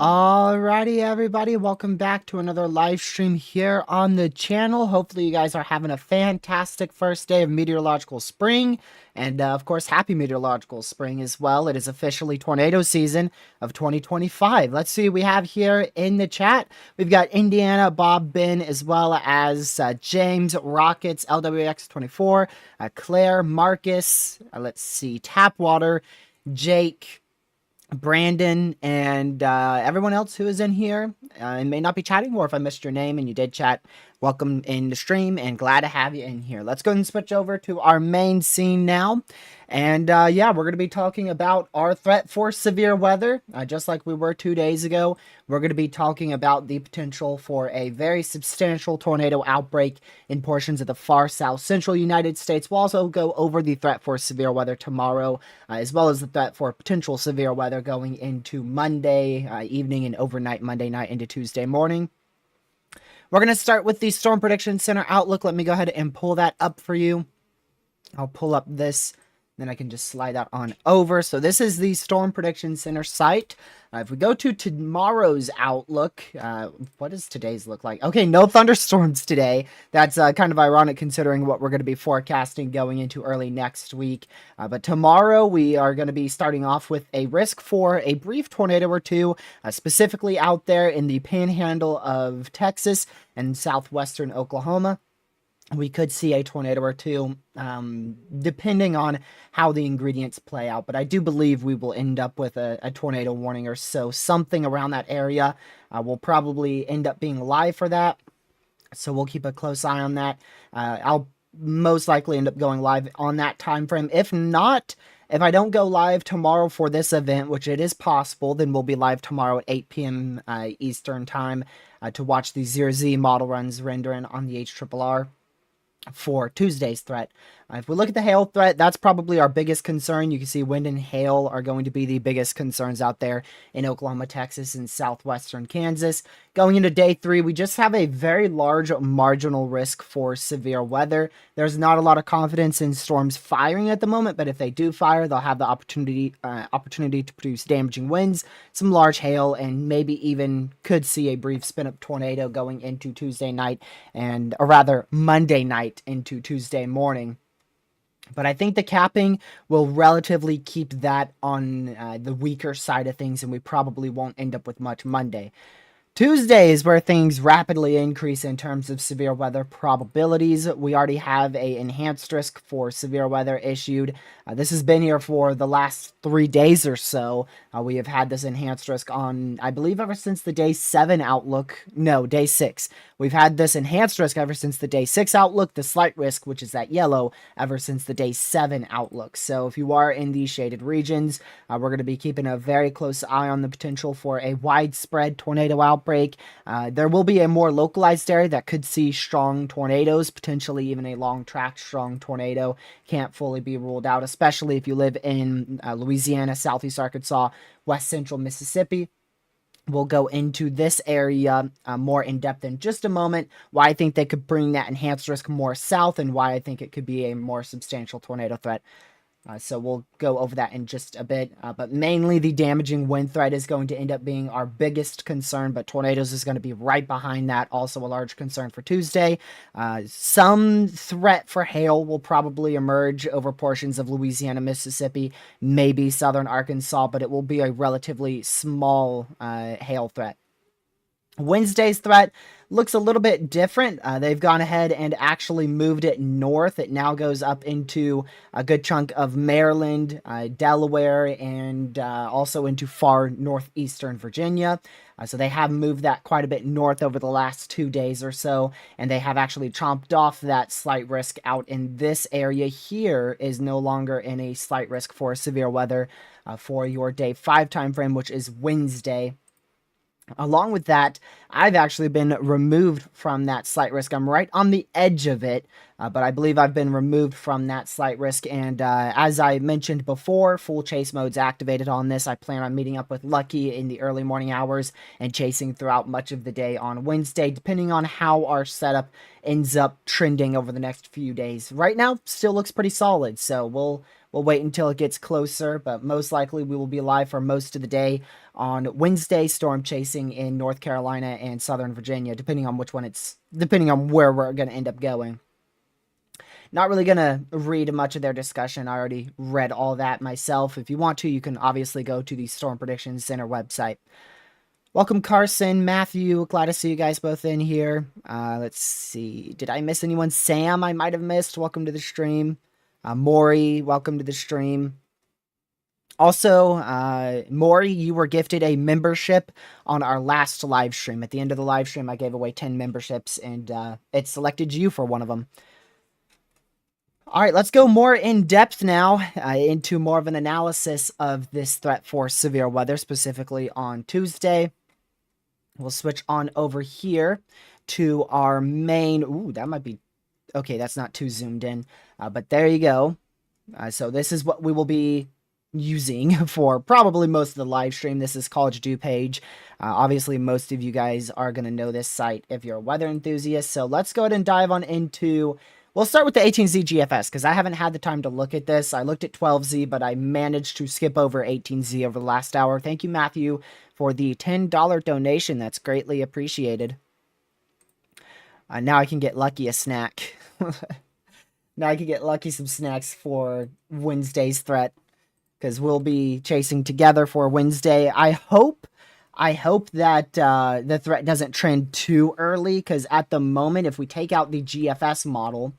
Alrighty, everybody, welcome back to another live stream here on the channel. Hopefully you guys are having a fantastic first day of meteorological spring, and of course, happy meteorological spring as well. It is officially tornado season of 2025. Let's see what we have here in the chat. We've got Indiana, Bob, Ben, as well as James, Rockets, LWX24, Claire, Marcus, let's see, Tapwater, Jake, Brandon, and everyone else who is in here and may not be chatting, or if I missed your name and you did chat, welcome in the stream and glad to have you in here. Let's go ahead and switch over to our main scene now. And yeah, we're going to be talking about our threat for severe weather, just like we were 2 days ago. We're going to be talking about the potential for a very substantial tornado outbreak in portions of the far south central United States. We'll also go over the threat for severe weather tomorrow, as well as the threat for potential severe weather going into Monday evening and overnight, Monday night into Tuesday morning. We're going to start with the Storm Prediction Center outlook. Let me go ahead and pull that up for you. I'll pull up this, then I can just slide that on over. So this is the Storm Prediction Center site. If we go to tomorrow's outlook, what does today's look like? Okay, no thunderstorms today. That's kind of ironic considering what we're going to be forecasting going into early next week. But tomorrow we are going to be starting off with a risk for a brief tornado or two, specifically out there in the panhandle of Texas and southwestern Oklahoma. We could see a tornado or two, depending on how the ingredients play out. But I do believe we will end up with a tornado warning or so, something around that area. We'll probably end up being live for that, so we'll keep a close eye on that. I'll most likely end up going live on that time frame. If not, if I don't go live tomorrow for this event, which it is possible, then we'll be live tomorrow at 8 p.m. Eastern time to watch the 0Z model runs rendering on the HRRR for Tuesday's threat. If we look at the hail threat, that's probably our biggest concern. You can see wind and hail are going to be the biggest concerns out there in Oklahoma, Texas, and southwestern Kansas. Going into day 3, we just have a very large marginal risk for severe weather. There's not a lot of confidence in storms firing at the moment, but if they do fire, they'll have the opportunity to produce damaging winds, some large hail, and maybe even could see a brief spin-up tornado going into Tuesday night, or rather Monday night into Tuesday morning. But I think the capping will relatively keep that on the weaker side of things, and we probably won't end up with much Monday. Tuesday is where things rapidly increase in terms of severe weather probabilities. We already have a enhanced risk for severe weather issued. This has been here for the last 3 days or so. We have had this enhanced risk on, I believe, ever since the day 7 outlook. No, day 6. We've had this enhanced risk ever since the day 6 outlook, the slight risk, which is that yellow, ever since the day 7 outlook. So if you are in these shaded regions, we're going to be keeping a very close eye on the potential for a widespread tornado outbreak. There will be a more localized area that could see strong tornadoes, potentially even a long track strong tornado. Can't fully be ruled out, especially if you live in Louisiana, Southeast Arkansas, West Central Mississippi. We'll go into this area more in depth in just a moment, why I think they could bring that enhanced risk more south and why I think it could be a more substantial tornado threat. So we'll go over that in just a bit. But mainly the damaging wind threat is going to end up being our biggest concern, but tornadoes is going to be right behind that. Also a large concern for Tuesday. Some threat for hail will probably emerge over portions of Louisiana, Mississippi, maybe southern Arkansas, but it will be a relatively small hail threat. Wednesday's threat looks a little bit different. They've gone ahead and actually moved it north. It now goes up into a good chunk of Maryland, Delaware, and also into far northeastern Virginia. So they have moved that quite a bit north over the last 2 days or so, and they have actually chomped off that slight risk out in this area here is no longer in a slight risk for severe weather for your day 5 time frame, which is Wednesday. Along with that, I've actually been removed from that slight risk. I'm right on the edge of it, but I believe I've been removed from that slight risk. And as I mentioned before, full chase mode's activated on this. I plan on meeting up with Lucky in the early morning hours and chasing throughout much of the day on Wednesday, depending on how our setup ends up trending over the next few days. Right now, still looks pretty solid, so we'll wait until it gets closer, but most likely we will be live for most of the day on Wednesday, storm chasing in North Carolina and Southern Virginia, depending on where we're going to end up going. Not really going to read much of their discussion. I already read all that myself. If you want to, you can obviously go to the Storm Prediction Center website. Welcome, Carson, Matthew. Glad to see you guys both in here. Let's see. Did I miss anyone? Sam, I might have missed. Welcome to the stream. Maury, welcome to the stream. Also, Maury, you were gifted a membership on our last live stream. At the end of the live stream, I gave away 10 memberships, and it selected you for one of them. All right, let's go more in depth now into more of an analysis of this threat for severe weather, specifically on Tuesday. We'll switch on over here to our main... Ooh, that might be... Okay, that's not too zoomed in, but there you go. So this is what we will be using for probably most of the live stream. This is College Dew page. Obviously, most of you guys are going to know this site if you're a weather enthusiast. So let's go ahead and dive on into... We'll start with the 18Z GFS because I haven't had the time to look at this. I looked at 12Z, but I managed to skip over 18Z over the last hour. Thank you, Matthew, for the $10 donation. That's greatly appreciated. Now I can get Lucky a snack. Now I can get Lucky some snacks for Wednesday's threat, because we'll be chasing together for Wednesday. I hope that the threat doesn't trend too early, because at the moment, if we take out the GFS model,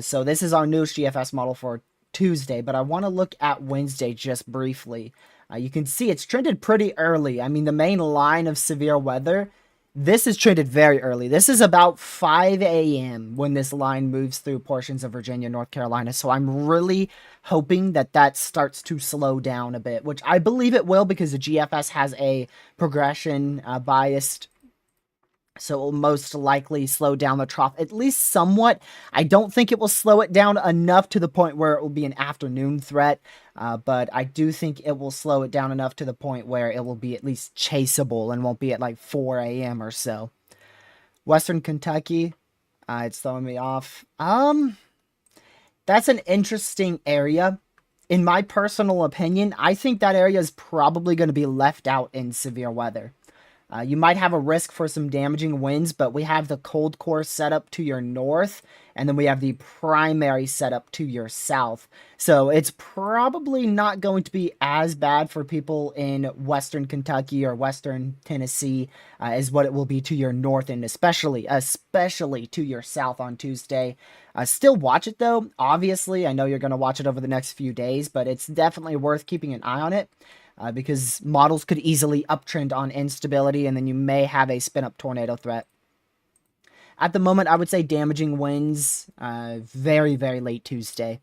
so this is our newest GFS model for Tuesday, but I want to look at Wednesday just briefly. You can see it's trended pretty early. I mean, the main line of severe weather, this is trended very early. This is about 5 a.m. when this line moves through portions of Virginia, North Carolina. So I'm really hoping that that starts to slow down a bit, which I believe it will, because the GFS has a progression biased. So it will most likely slow down the trough, at least somewhat. I don't think it will slow it down enough to the point where it will be an afternoon threat. But I do think it will slow it down enough to the point where it will be at least chaseable and won't be at like 4 a.m. or so. Western Kentucky, it's throwing me off. That's an interesting area. In my personal opinion, I think that area is probably going to be left out in severe weather. You might have a risk for some damaging winds, but we have the cold core set up to your north, and then we have the primary set up to your south. So it's probably not going to be as bad for people in Western Kentucky or Western Tennessee as what it will be to your north, and especially to your south on Tuesday. Still watch it though. Obviously, I know you're going to watch it over the next few days, but it's definitely worth keeping an eye on it. Because models could easily uptrend on instability, and then you may have a spin-up tornado threat. At the moment, I would say damaging winds, very, very late Tuesday.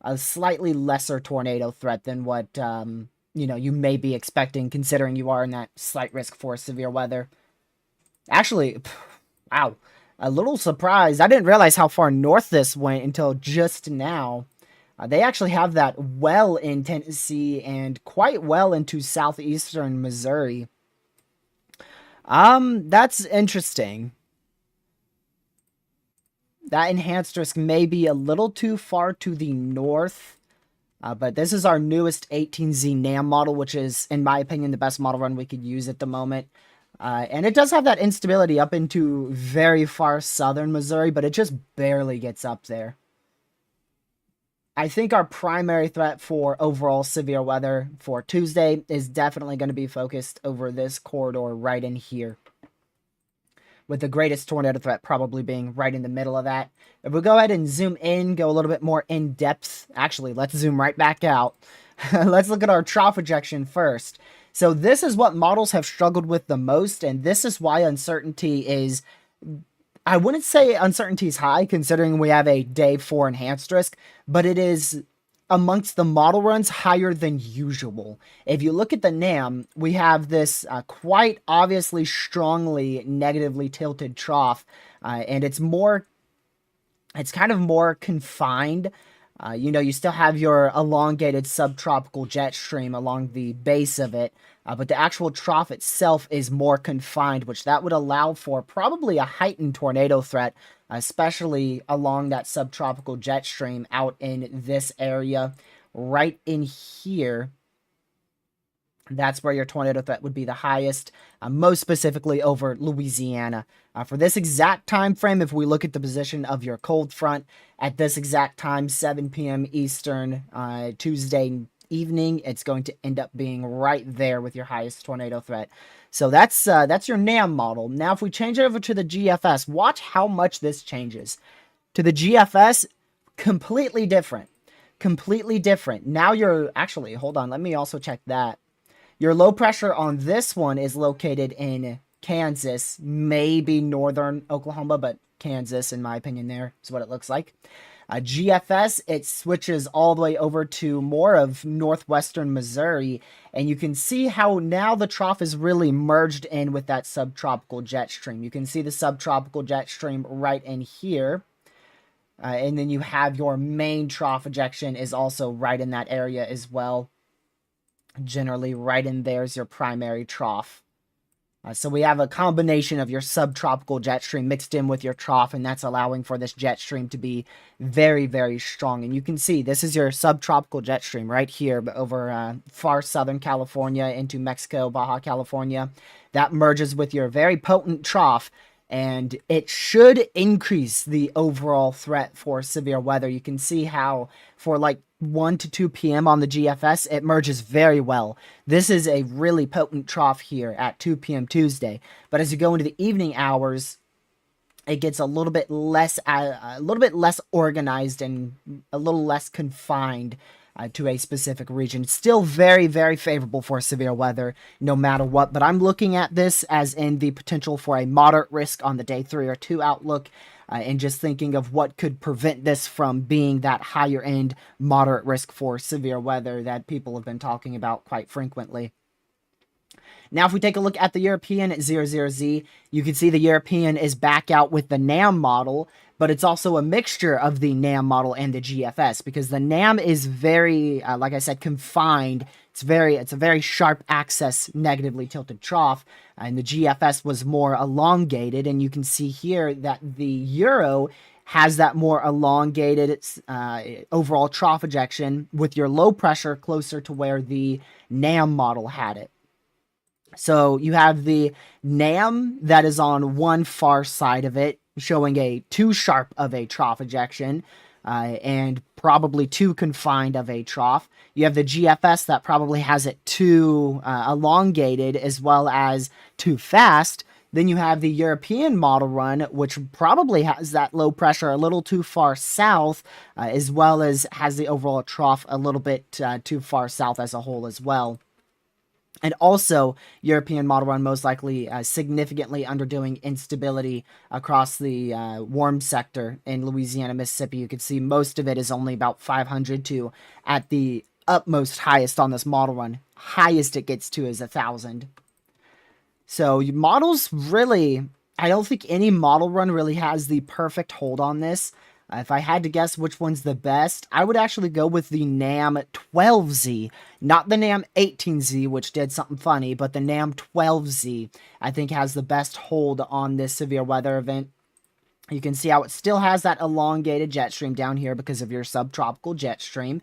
A slightly lesser tornado threat than what, you may be expecting, considering you are in that slight risk for severe weather. Actually, wow, a little surprised. I didn't realize how far north this went until just now. They actually have that well in Tennessee and quite well into southeastern Missouri. That's interesting. That enhanced risk may be a little too far to the north. But this is our newest 18Z NAM model, which is, in my opinion, the best model run we could use at the moment. And it does have that instability up into very far southern Missouri, but it just barely gets up there. I think our primary threat for overall severe weather for Tuesday is definitely going to be focused over this corridor right in here, with the greatest tornado threat probably being right in the middle of that. If we go ahead and zoom in, go a little bit more in depth. Actually, let's zoom right back out. Let's look at our trough ejection first. So this is what models have struggled with the most, and this is why uncertainty is... I wouldn't say uncertainty is high, considering we have a day 4 enhanced risk, but it is amongst the model runs higher than usual. If you look at the NAM, we have this quite obviously strongly negatively tilted trough, and it's kind of more confined. You still have your elongated subtropical jet stream along the base of it, but the actual trough itself is more confined, which that would allow for probably a heightened tornado threat, especially along that subtropical jet stream out in this area. Right in here, that's where your tornado threat would be the highest, most specifically over Louisiana. For this exact time frame, if we look at the position of your cold front, at this exact time, 7 p.m. Eastern, Tuesday evening, it's going to end up being right there with your highest tornado threat. So that's your NAM model. Now, if we change it over to the GFS, watch how much this changes. To the GFS, completely different. Completely different. Now actually, hold on, let me also check that. Your low pressure on this one is located in Kansas, maybe northern Oklahoma, but Kansas, in my opinion, there is what it looks like. GFS, it switches all the way over to more of northwestern Missouri, and you can see how now the trough is really merged in with that subtropical jet stream. You can see the subtropical jet stream right in here, and then you have your main trough ejection is also right in that area as well. Generally, right in there is your primary trough. So we have a combination of your subtropical jet stream mixed in with your trough, and that's allowing for this jet stream to be very, very strong. And you can see this is your subtropical jet stream right here over far southern California into Mexico, Baja California. That merges with your very potent trough, and it should increase the overall threat for severe weather. You can see how for like 1 to 2 p.m. on the GFS, it merges very well. This is a really potent trough here at 2 p.m. Tuesday. But as you go into the evening hours, it gets a little bit less organized and a little less confined to a specific region. It's still very, very favorable for severe weather, no matter what. But I'm looking at this as in the potential for a moderate risk on the day 3 or 2 outlook. And just thinking of what could prevent this from being that higher end moderate risk for severe weather that people have been talking about quite frequently. Now, if we take a look at the European 00Z, you can see the European is back out with the NAM model, but it's also a mixture of the NAM model and the GFS, because the NAM is very, like I said, confined. It's a very sharp axis negatively tilted trough, and the GFS was more elongated, and you can see here that the Euro has that more elongated overall trough ejection with your low pressure closer to where the NAM model had it. So you have the NAM that is on one far side of it, showing a too sharp of a trough ejection, and probably too confined of a trough. You have the GFS that probably has it too elongated as well as too fast. Then you have the European model run, which probably has that low pressure a little too far south, as well as has the overall trough a little bit too far south as a whole as well. And also, European model run most likely significantly underdoing instability across the warm sector in Louisiana, Mississippi. You can see most of it is only about 500 to at the utmost highest on this model run. Highest it gets to is 1,000. So models really, I don't think any model run really has the perfect hold on this. If I had to guess which one's the best, I would actually go with the NAM 12Z, not the NAM 18Z, which did something funny, but the NAM 12Z, I think has the best hold on this severe weather event. You can see how it still has that elongated jet stream down here because of your subtropical jet stream.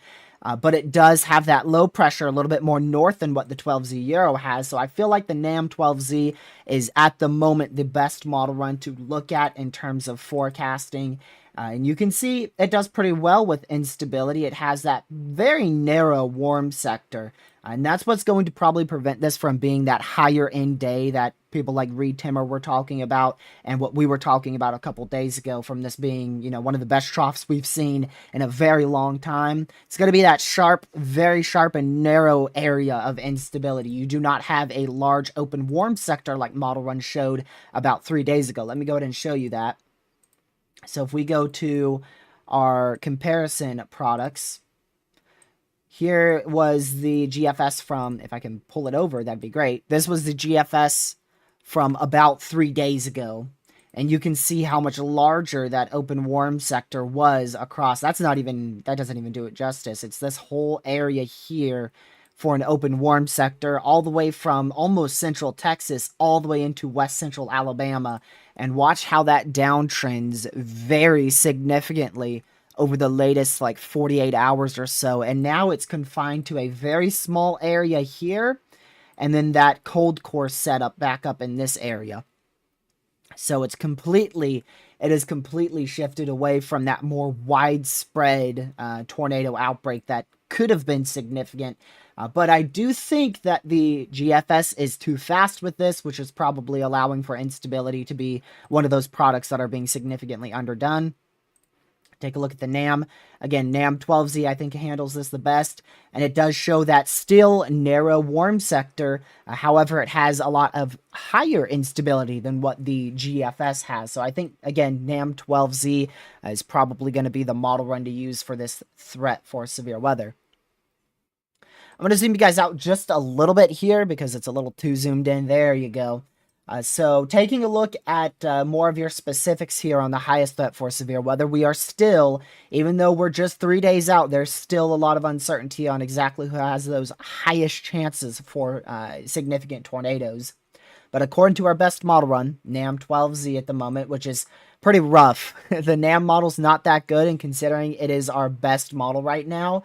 But it does have that low pressure a little bit more north than what the 12Z Euro has. So I feel like the NAM 12Z is at the moment the best model run to look at in terms of forecasting. And you can see it does pretty well with instability. It has that very narrow warm sector. And that's what's going to probably prevent this from being that higher end day that people like Reed Timmer were talking about, and what we were talking about a couple days ago from this being, one of the best troughs we've seen in a very long time. It's going to be that sharp, very sharp and narrow area of instability. You do not have a large open warm sector like Model Run showed about 3 days ago. Let me go ahead and show you that. So if we go to our comparison products, here was the GFS from, if I can pull it over, that'd be great. This was the GFS from about 3 days ago. And you can see how much larger that open warm sector was across. That doesn't even do it justice. It's this whole area here for an open warm sector, all the way from almost central Texas, all the way into west central Alabama. And watch how that downtrends very significantly over the latest 48 hours or so. And now it's confined to a very small area here, and then that cold core setup back up in this area. So it is completely shifted away from that more widespread tornado outbreak that could have been significant. But I do think that the GFS is too fast with this, which is probably allowing for instability to be one of those products that are being significantly underdone. Take a look at the NAM. Again, NAM 12Z I think handles this the best, and it does show that still narrow warm sector. However, it has a lot of higher instability than what the GFS has. So I think, again, NAM 12Z is probably going to be the model run to use for this threat for severe weather. I'm going to zoom you guys out just a little bit here because it's a little too zoomed in. There you go. So taking a look at more of your specifics here on the highest threat for severe weather, we are still, even though we're just 3 days out, there's still a lot of uncertainty on exactly who has those highest chances for significant tornadoes. But according to our best model run, NAM 12Z at the moment, which is pretty rough, the NAM model's not that good, and considering it is our best model right now,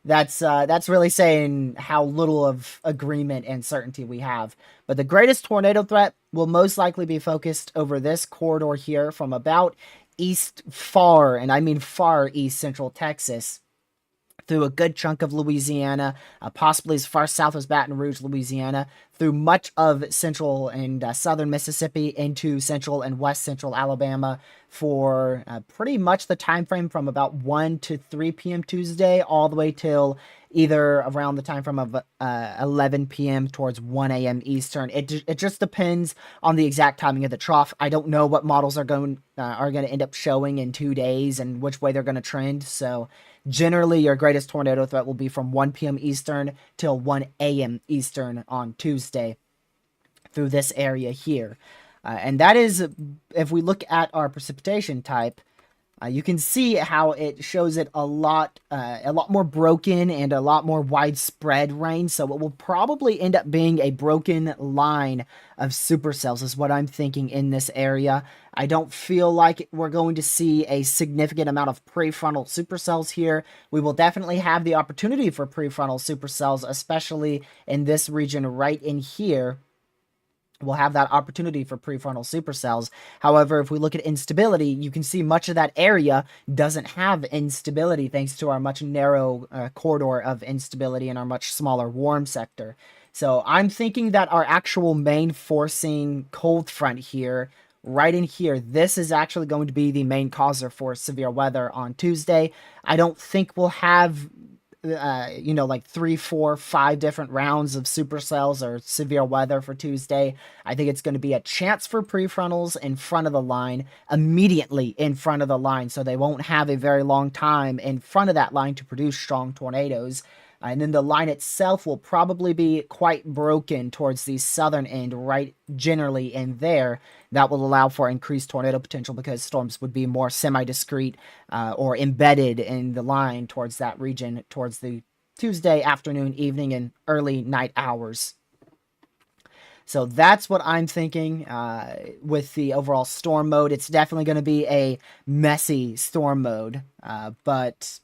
that's really saying how little of agreement and certainty we have. But the greatest tornado threat will most likely be focused over this corridor here from about east far, and I mean far east central Texas, through a good chunk of Louisiana, possibly as far south as Baton Rouge, Louisiana, through much of central and southern Mississippi, into central and west central Alabama for pretty much the time frame from about 1 to 3 p.m. Tuesday, all the way till either around the time frame of 11 p.m. towards 1 a.m. Eastern. It just depends on the exact timing of the trough. I don't know what models are going to end up showing in 2 days and which way they're going to trend. So generally, your greatest tornado threat will be from 1 p.m. Eastern till 1 a.m. Eastern on Tuesday through this area here. And that is, if we look at our precipitation type, you can see how it shows it a lot more broken and a lot more widespread rain. So it will probably end up being a broken line of supercells is what I'm thinking in this area. I don't feel like we're going to see a significant amount of prefrontal supercells here. We will definitely have the opportunity for prefrontal supercells, especially in this region right in here. will have that opportunity for prefrontal supercells. However, if we look at instability, you can see much of that area doesn't have instability thanks to our much narrow corridor of instability and our much smaller warm sector. So I'm thinking that our actual main forcing cold front here, right in here, this is actually going to be the main causer for severe weather on Tuesday. I don't think we'll have like 3, 4, 5 different rounds of supercells or severe weather for Tuesday. I think it's going to be a chance for prefrontals in front of the line, immediately in front of the line, so they won't have a very long time in front of that line to produce strong tornadoes. And then the line itself will probably be quite broken towards the southern end, right generally in there. That will allow for increased tornado potential because storms would be more semi-discrete or embedded in the line towards that region towards the Tuesday afternoon, evening, and early night hours. So that's what I'm thinking with the overall storm mode. It's definitely going to be a messy storm mode, but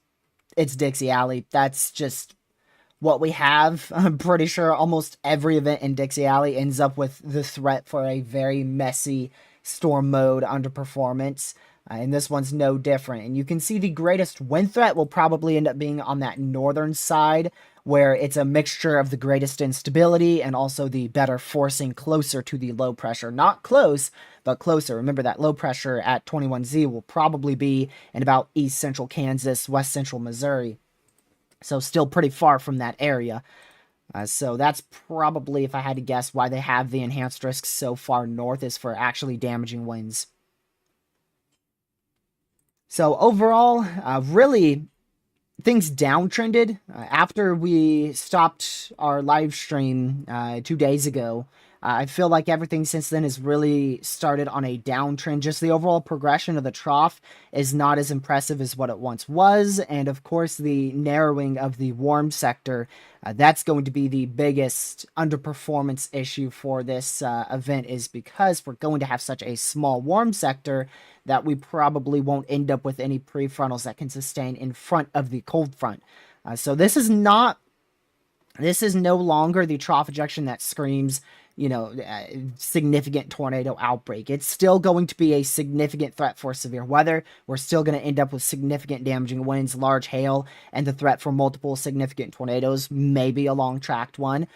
it's Dixie Alley. That's just what we have. I'm pretty sure almost every event in Dixie Alley ends up with the threat for a very messy storm mode underperformance. And this one's no different. And you can see the greatest wind threat will probably end up being on that northern side, where it's a mixture of the greatest instability and also the better forcing closer to the low pressure. Not close, but closer. Remember that low pressure at 21Z will probably be in about east central Kansas, west central Missouri. So still pretty far from that area. So that's probably, if I had to guess, why they have the enhanced risks so far north, is for actually damaging winds. So overall, really, things downtrended after we stopped our live stream 2 days ago. I feel like everything since then has really started on a downtrend. Just the overall progression of the trough is not as impressive as what it once was. And of course, the narrowing of the warm sector, that's going to be the biggest underperformance issue for this event, is because we're going to have such a small warm sector that we probably won't end up with any prefrontals that can sustain in front of the cold front. So this is no longer the trough ejection that screams, significant tornado outbreak. It's still going to be a significant threat for severe weather. We're still going to end up with significant damaging winds, large hail, and the threat for multiple significant tornadoes, maybe a long tracked one.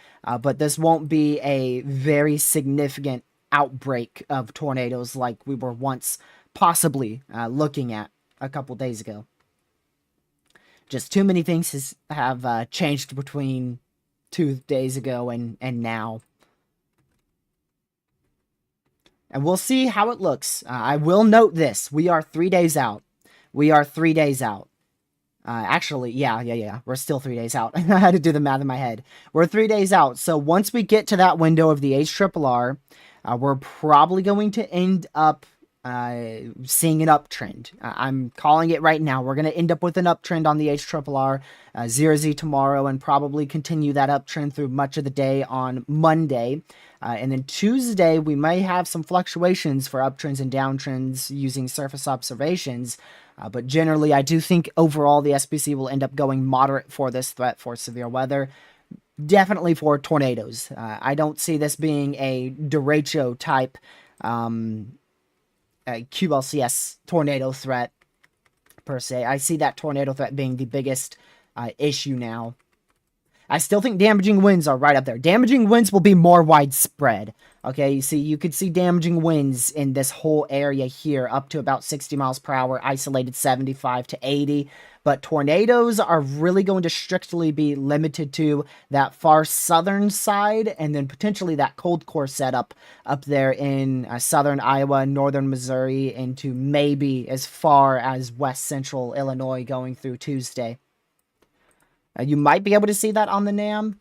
But this won't be a very significant outbreak of tornadoes like we were once possibly looking at a couple days ago. Just too many things have changed between 2 days ago and now. And we'll see how it looks. I will note this. We are 3 days out. Actually, yeah. We're still 3 days out. I had to do the math in my head. We're 3 days out. So once we get to that window of the HRRR, we're probably going to end up seeing an uptrend. I'm calling it right now. We're going to end up with an uptrend on the HRRR, 0Z tomorrow, and probably continue that uptrend through much of the day on Monday. And then Tuesday, we may have some fluctuations for uptrends and downtrends using surface observations. But generally, I do think overall the SPC will end up going moderate for this threat for severe weather. Definitely for tornadoes. I don't see this being a derecho type QLCS tornado threat per se. I see that tornado threat being the biggest issue now. I still think damaging winds are right up there. Damaging winds will be more widespread. Okay, you could see damaging winds in this whole area here up to about 60 miles per hour, isolated 75 to 80. But tornadoes are really going to strictly be limited to that far southern side, and then potentially that cold core setup up there in southern Iowa, northern Missouri, into maybe as far as west central Illinois going through Tuesday. You might be able to see that on the NAM.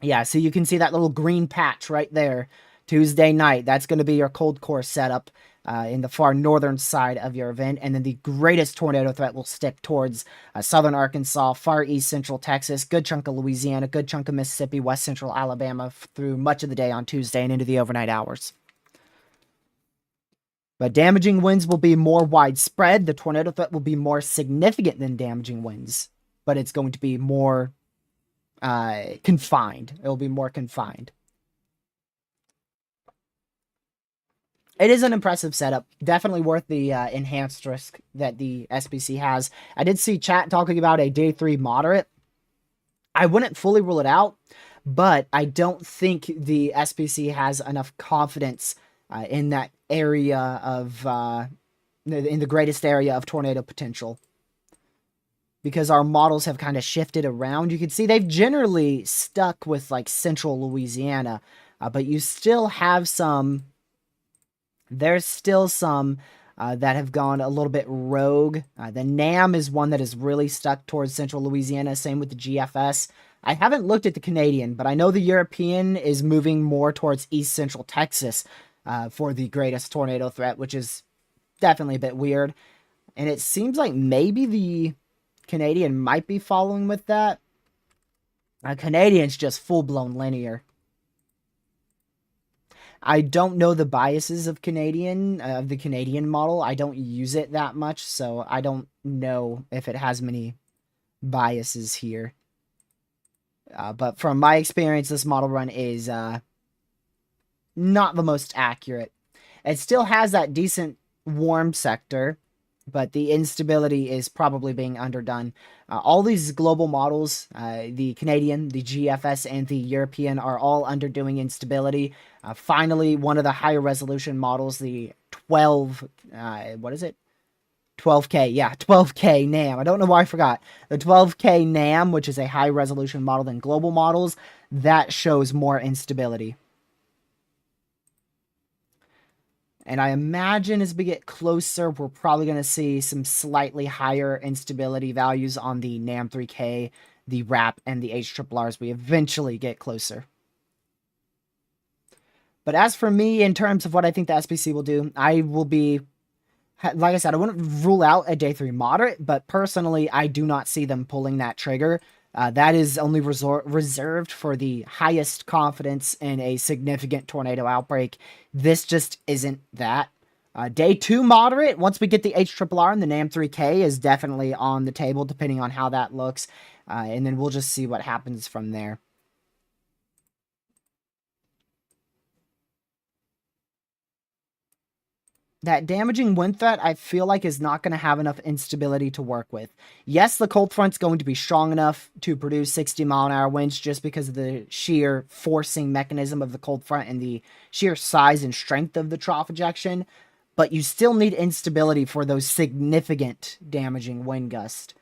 Yeah, so you can see that little green patch right there. Tuesday night, that's going to be your cold core setup in the far northern side of your event. And then the greatest tornado threat will stick towards southern Arkansas, far east central Texas, good chunk of Louisiana, good chunk of Mississippi, west central Alabama through much of the day on Tuesday and into the overnight hours. But damaging winds will be more widespread. The tornado threat will be more significant than damaging winds, but it's going to be more confined. It will be more confined. It is an impressive setup. Definitely worth the enhanced risk that the SBC has. I did see chat talking about a day 3 moderate. I wouldn't fully rule it out, but I don't think the SBC has enough confidence in that area of in the greatest area of tornado potential, because our models have kind of shifted around. You can see they've generally stuck with like central Louisiana, but you still have some. There's still some that have gone a little bit rogue. The NAM is one that is really stuck towards central Louisiana. Same with the GFS. I haven't looked at the Canadian, but I know the European is moving more towards east central Texas for the greatest tornado threat, which is definitely a bit weird. And it seems like maybe the Canadian might be following with that. Canadian's just full-blown linear. I don't know the biases of the Canadian model. I don't use it that much, so I don't know if it has many biases here. But from my experience, this model run is not the most accurate. It still has that decent warm sector, but the instability is probably being underdone. All these global models, the Canadian, the GFS, and the European, are all underdoing instability. Finally, one of the higher resolution models, the 12, what is it? 12K, yeah, 12K NAM. I don't know why I forgot. The 12K NAM, which is a high resolution model than global models, that shows more instability. And I imagine as we get closer, we're probably going to see some slightly higher instability values on the NAM 3K, the RAP, and the HRRR as we eventually get closer. But as for me, in terms of what I think the SBC will do, I will be, like I said, I wouldn't rule out a day 3 moderate, but personally, I do not see them pulling that trigger. That is only reserved for the highest confidence in a significant tornado outbreak. This just isn't that. Day 2 moderate, once we get the HRRR and the NAM 3K, is definitely on the table, depending on how that looks. And then we'll just see what happens from there. That damaging wind threat, I feel like, is not going to have enough instability to work with. Yes, the cold front's going to be strong enough to produce 60-mile-an-hour winds just because of the sheer forcing mechanism of the cold front and the sheer size and strength of the trough ejection, but you still need instability for those significant damaging wind gusts.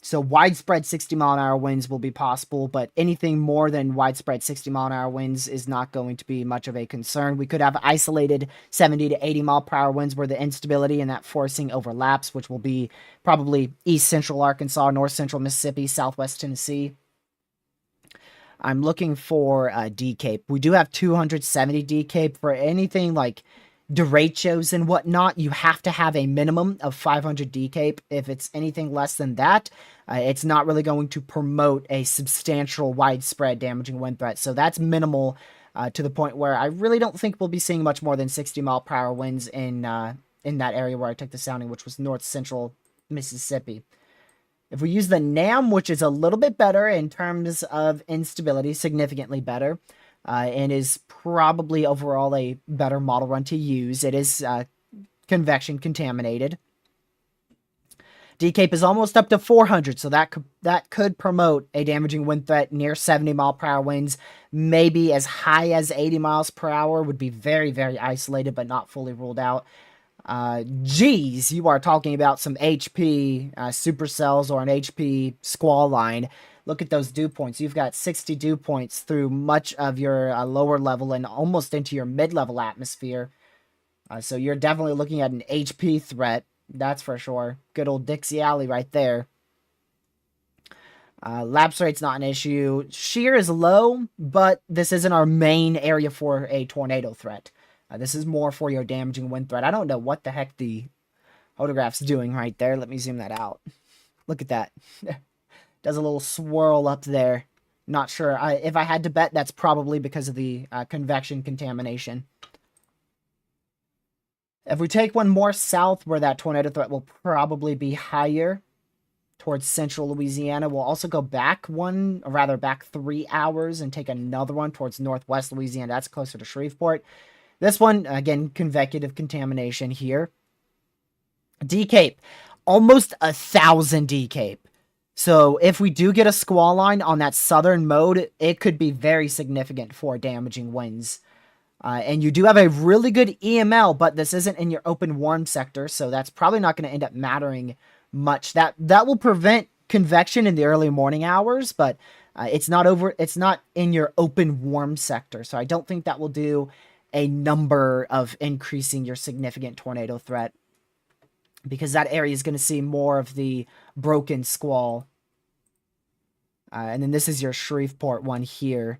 So widespread 60-mile-an-hour winds will be possible, but anything more than widespread 60-mile-an-hour winds is not going to be much of a concern. We could have isolated 70 to 80-mile-per-hour winds where the instability and that forcing overlaps, which will be probably east-central Arkansas, north-central Mississippi, southwest Tennessee. I'm looking for D-Cape. We do have 270 D-Cape. For anything like derechos and whatnot, you have to have a minimum of 500 D-Cape. If it's anything less than that, it's not really going to promote a substantial widespread damaging wind threat. So that's minimal to the point where I really don't think we'll be seeing much more than 60-mile-per-hour winds in that area where I took the sounding, which was north-central Mississippi. If we use the NAM, which is a little bit better in terms of instability, significantly better, and is probably overall a better model run to use. It is convection contaminated. D-Cape is almost up to 400, so that could promote a damaging wind threat near 70-mile-per-hour winds. Maybe as high as 80 miles per hour would be very, very isolated, but not fully ruled out. Geez, you are talking about some HP supercells or an HP squall line. Look at those dew points. You've got 60 dew points through much of your lower level and almost into your mid-level atmosphere. So you're definitely looking at an HP threat. That's for sure. Good old Dixie Alley right there. Lapse rate's not an issue. Shear is low, but this isn't our main area for a tornado threat. This is more for your damaging wind threat. I don't know what the heck the photograph's doing right there. Let me zoom that out. Look at that. Does a little swirl up there. Not sure. If I had to bet, that's probably because of the convection contamination. If we take one more south where that tornado threat will probably be higher, towards central Louisiana, we'll also go back 3 hours and take another one towards northwest Louisiana. That's closer to Shreveport. This one, again, convective contamination here. Decape, almost 1,000 decape. So if we do get a squall line on that southern mode, it could be very significant for damaging winds. And you do have a really good EML, but this isn't in your open warm sector, so that's probably not going to end up mattering much. That will prevent convection in the early morning hours, but it's not in your open warm sector, so I don't think that will do a number of increasing your significant tornado threat, because that area is going to see more of the broken squall. And then this is your Shreveport one here.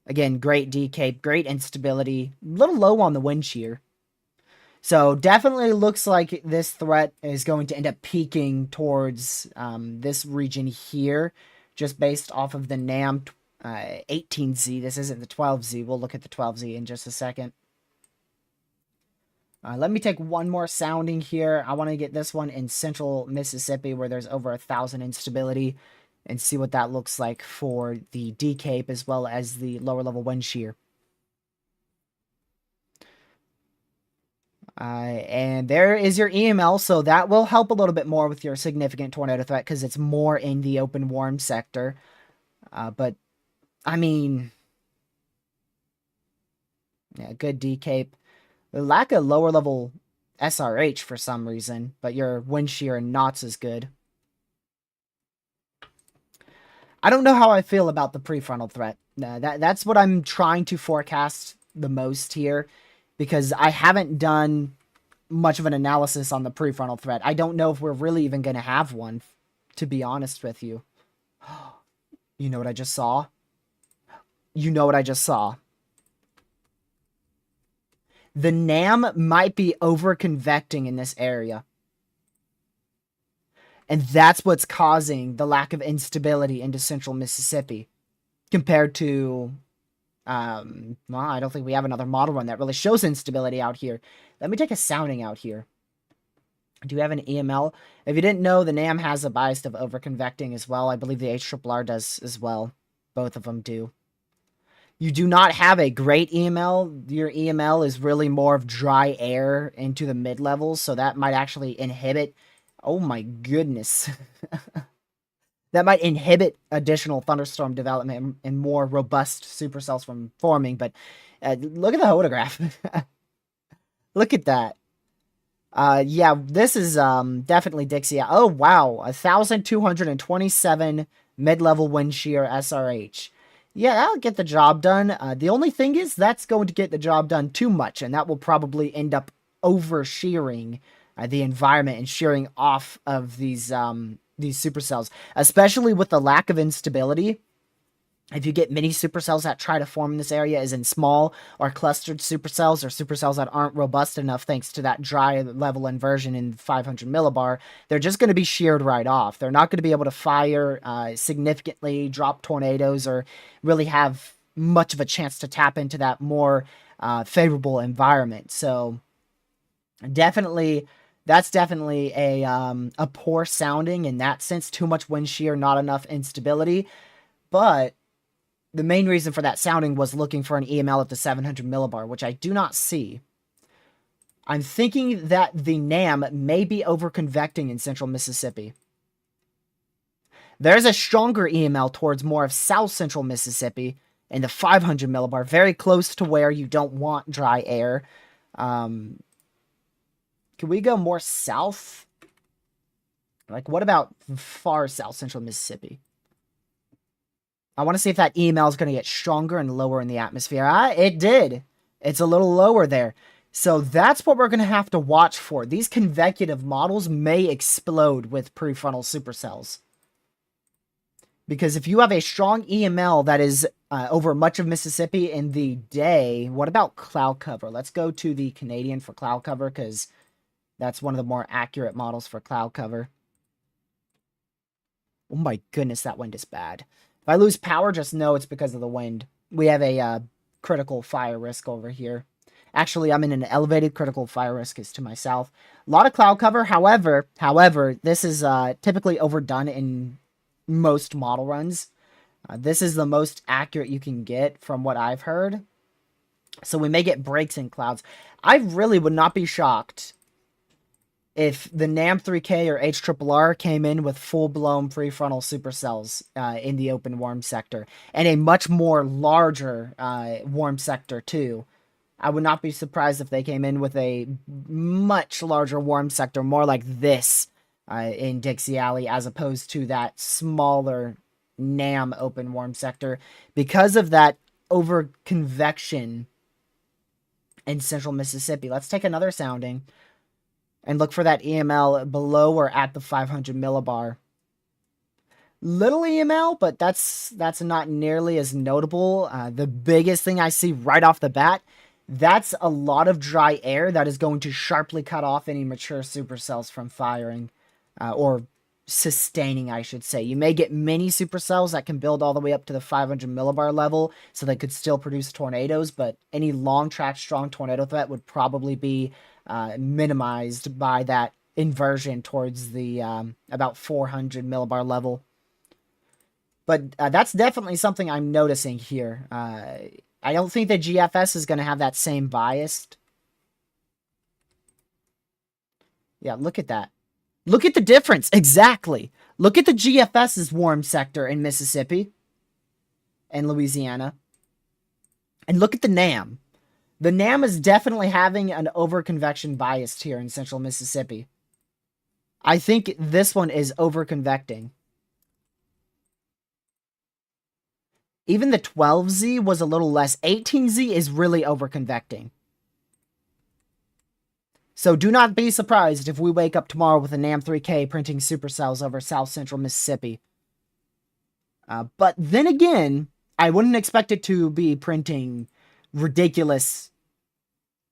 Again, great decape, great instability, a little low on the wind shear. So definitely looks like this threat is going to end up peaking towards this region here, just based off of the NAM 18Z. This isn't the 12Z. We'll look at the 12Z in just a second. Let me take one more sounding here. I want to get this one in central Mississippi, where there's over 1,000 instability, and see what that looks like for the decape as well as the lower level wind shear. And there is your EML, so that will help a little bit more with your significant tornado threat, because it's more in the open warm sector. But, I mean, yeah, good decape. The lack of lower level SRH for some reason, but your wind shear and knots is good. I don't know how I feel about the prefrontal threat. That's what I'm trying to forecast the most here, because I haven't done much of an analysis on the prefrontal threat. I don't know if we're really even going to have one, to be honest with you. You know what I just saw? You know what I just saw? The NAM might be over-convecting in this area. And that's what's causing the lack of instability into central Mississippi compared to, well, I don't think we have another model run that really shows instability out here. Let me take a sounding out here. Do you have an EML? If you didn't know, the NAM has a bias of over-convecting as well. I believe the HRRR does as well. Both of them do. You do not have a great EML. Your EML is really more of dry air into the mid-levels, so that might actually inhibit... Oh my goodness. That might inhibit additional thunderstorm development and more robust supercells from forming, but look at the photograph. Look at that. Yeah, this is definitely Dixie. Oh, wow. 1,227 mid-level wind shear SRH. Yeah, that'll get the job done. The only thing is that's going to get the job done too much, and that will probably end up over-shearing the environment and shearing off of these supercells, especially with the lack of instability. If you get many supercells that try to form in this area, as in small or clustered supercells, or supercells that aren't robust enough thanks to that dry level inversion in 500 millibar, they're just going to be sheared right off. They're not going to be able to fire significantly, drop tornadoes, or really have much of a chance to tap into that more favorable environment. So definitely... That's definitely a poor sounding in that sense. Too much wind shear, not enough instability. But the main reason for that sounding was looking for an EML at the 700 millibar, which I do not see. I'm thinking that the NAM may be over-convecting in central Mississippi. There's a stronger EML towards more of south central Mississippi in the 500 millibar, very close to where you don't want dry air. Can we go more south? Like, what about far south central Mississippi? I want to see if that EML is going to get stronger and lower in the atmosphere. It did. It's a little lower there. So that's what we're going to have to watch for. These convecutive models may explode with prefrontal supercells. Because if you have a strong EML that is over much of Mississippi in the day, what about cloud cover? Let's go to the Canadian for cloud cover, because that's one of the more accurate models for cloud cover. Oh my goodness, that wind is bad. If I lose power, just know it's because of the wind. We have a critical fire risk over here. Actually, I'm in an elevated critical fire risk is to my south. A lot of cloud cover. However, this is typically overdone in most model runs. This is the most accurate you can get from what I've heard. So we may get breaks in clouds. I really would not be shocked if the NAM 3K or HRRR came in with full-blown prefrontal supercells in the open warm sector, and a much more larger warm sector too. I would not be surprised if they came in with a much larger warm sector, more like this in Dixie Alley, as opposed to that smaller NAM open warm sector, because of that over convection in central Mississippi. Let's take another sounding and look for that EML below or at the 500 millibar. Little EML, but that's not nearly as notable. The biggest thing I see right off the bat, that's a lot of dry air that is going to sharply cut off any mature supercells from firing, or sustaining, I should say. You may get mini supercells that can build all the way up to the 500 millibar level, so they could still produce tornadoes, but any long track strong tornado threat would probably be minimized by that inversion towards the about 400 millibar level. But that's definitely something I'm noticing here. I don't think the GFS is going to have that same bias. Yeah, look at that. Look at the difference. Exactly. Look at the GFS's warm sector in Mississippi and Louisiana. And look at the NAM. The NAM is definitely having an over-convection bias here in central Mississippi. I think this one is over-convecting. Even the 12Z was a little less. 18Z is really over-convecting. So do not be surprised if we wake up tomorrow with a NAM 3K printing supercells over south central Mississippi. But then again, I wouldn't expect it to be printing ridiculous